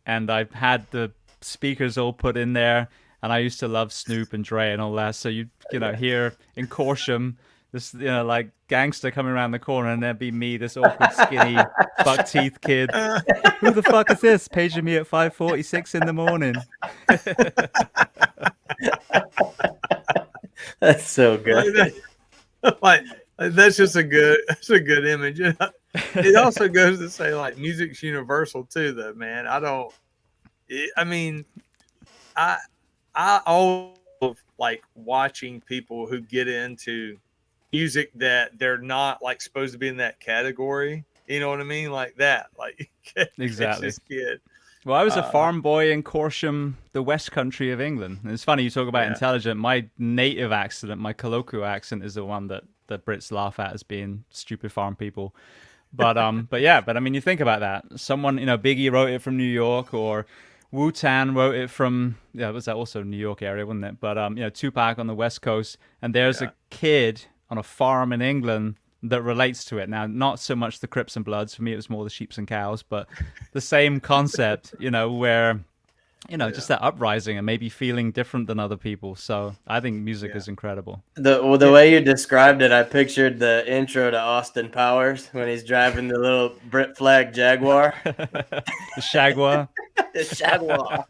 and I had the speakers all put in there, and I used to love Snoop and Dre and all that. So you know, here in Corsham, this like gangster coming around the corner, and there'd be me, this awkward skinny buck teeth kid. Who the fuck is this paging me at 5:46 in the morning? That's so good. Like that's just a good image. It also goes to say like music's universal too, though, man. I always like watching people who get into music that they're not like supposed to be in that category. You know what I mean? Like that. Like Exactly. This kid. Well, I was a farm boy in Corsham, the West Country of England. And it's funny you talk about intelligent. My native accent, my colloquial accent, is the one that Brits laugh at as being stupid farm people. But I mean, you think about that. Someone, Biggie wrote it from New York, or Wu-Tang wrote it from, was that also New York area, wasn't it? But Tupac on the West Coast, and there's a kid on a farm in England that relates to it. Now, not so much the Crips and Bloods. For me, it was more the Sheeps and Cows, but the same concept, where, just that uprising and maybe feeling different than other people. So I think music is incredible. The way you described it, I pictured the intro to Austin Powers when he's driving the little Brit flag Jaguar. The Shagwar. The Jaguar.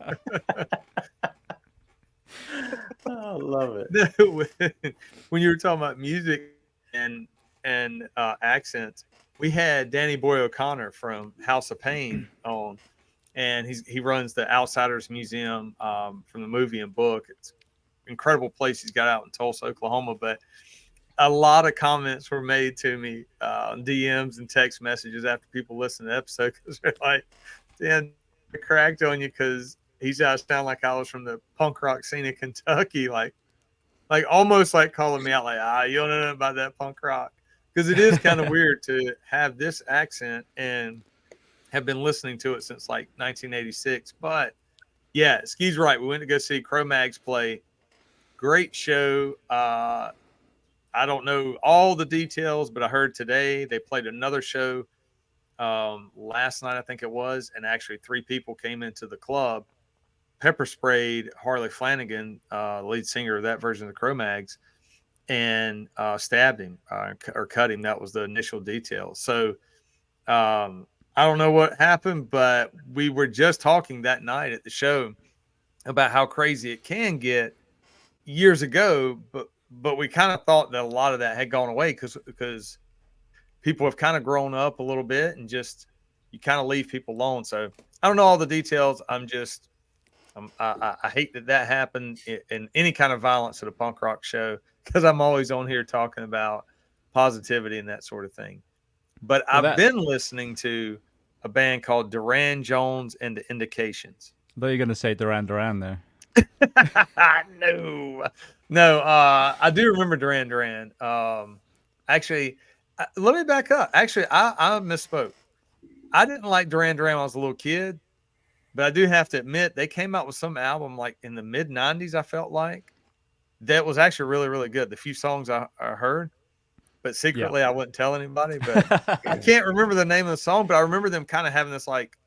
I love it. When you were talking about music and accents, we had Danny Boy O'Connor from House of Pain on, and he runs the Outsiders Museum from the movie and book. It's an incredible place he's got out in Tulsa, Oklahoma. But a lot of comments were made to me DMs and text messages after people listened to the episode, because they're like, Dan, I cracked on you because he's out sound like I was from the punk rock scene in Kentucky, like almost like calling me out, like, you don't know nothing about that punk rock. Because it is kind of weird to have this accent and have been listening to it since like 1986. But yeah, Ski's right. We went to go see Cro-Mags play. Great show. I don't know all the details, but I heard today they played another show last night, I think it was, and actually 3 people came into the club, pepper sprayed Harley Flanagan, lead singer of that version of the Cro-Mags, and stabbed him or cut him. That was the initial detail. So I don't know what happened, but we were just talking that night at the show about how crazy it can get years ago, but we kind of thought that a lot of that had gone away because people have kind of grown up a little bit, and just you kind of leave people alone. So I don't know all the details. I hate that happened in any kind of violence at a punk rock show, because I'm always on here talking about positivity and that sort of thing. But I've been listening to a band called Duran Jones and the Indications. I thought you were going to say Duran Duran there. No. I do remember Duran. Actually, let me back up. Actually, I misspoke. I didn't like Duran when I was a little kid, but I do have to admit they came out with some album like in the mid 90s. I felt like that was actually really, really good. The few songs I heard, but secretly I wouldn't tell anybody. But I can't remember the name of the song, but I remember them kind of having this like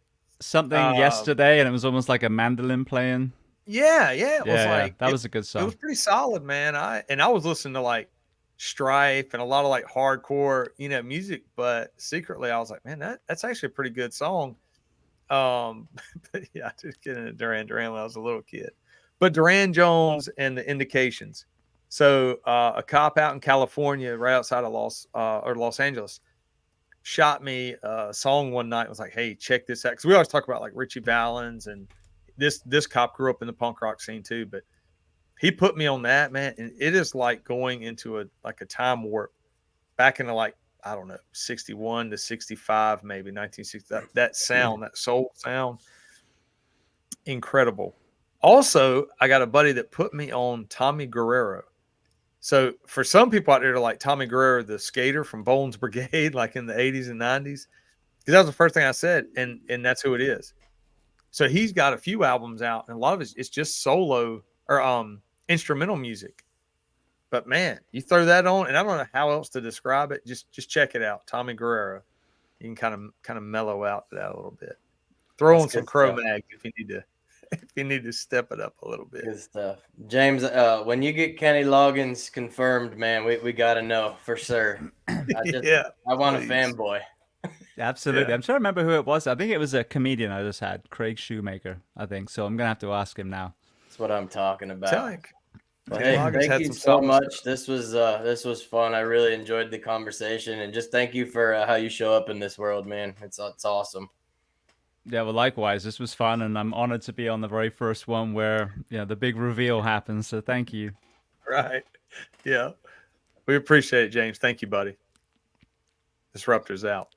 something yesterday, and it was almost like a mandolin playing. Yeah. It was like that was a good song. It was pretty solid, man. I was listening to like Strife and a lot of like hardcore, music, but secretly I was like, man, that's actually a pretty good song. But yeah, I just get into Duran when I was a little kid. But Duran Jones and the Indications. So a cop out in California, right outside of Los Angeles, shot me a song one night and was like, hey, check this out. Because we always talk about like Richie Valens, and this cop grew up in the punk rock scene too. But he put me on that, man. And it is like going into a time warp back into like, I don't know, 61 to 65, maybe 1960. That sound, that soul sound, incredible. Also, I got a buddy that put me on Tommy Guerrero. So for some people out there, like Tommy Guerrero, the skater from Bones Brigade, like in the 80s and 90s, because that was the first thing I said, and that's who it is. So he's got a few albums out, and a lot of it's just solo or instrumental music. But man, you throw that on, and I don't know how else to describe it. Just check it out, Tommy Guerrero. You can kind of mellow out to that a little bit. Throw on some Cro-Mags if you need to step it up a little bit. Good stuff, James. When you get Kenny Loggins confirmed, man, we got to know for sure. I want a fanboy. Absolutely. Yeah. I'm trying to remember who it was. I think it was a comedian I just had, Craig Shoemaker, I think. So I'm going to have to ask him now. That's what I'm talking about. Well, hey, thank you so much. This was fun. I really enjoyed the conversation, and just thank you for how you show up in this world, man. It's awesome. Yeah, well, likewise. This was fun, and I'm honored to be on the very first one where the big reveal happens. So thank you. Right. Yeah. We appreciate it, James. Thank you, buddy. Disruptor's out.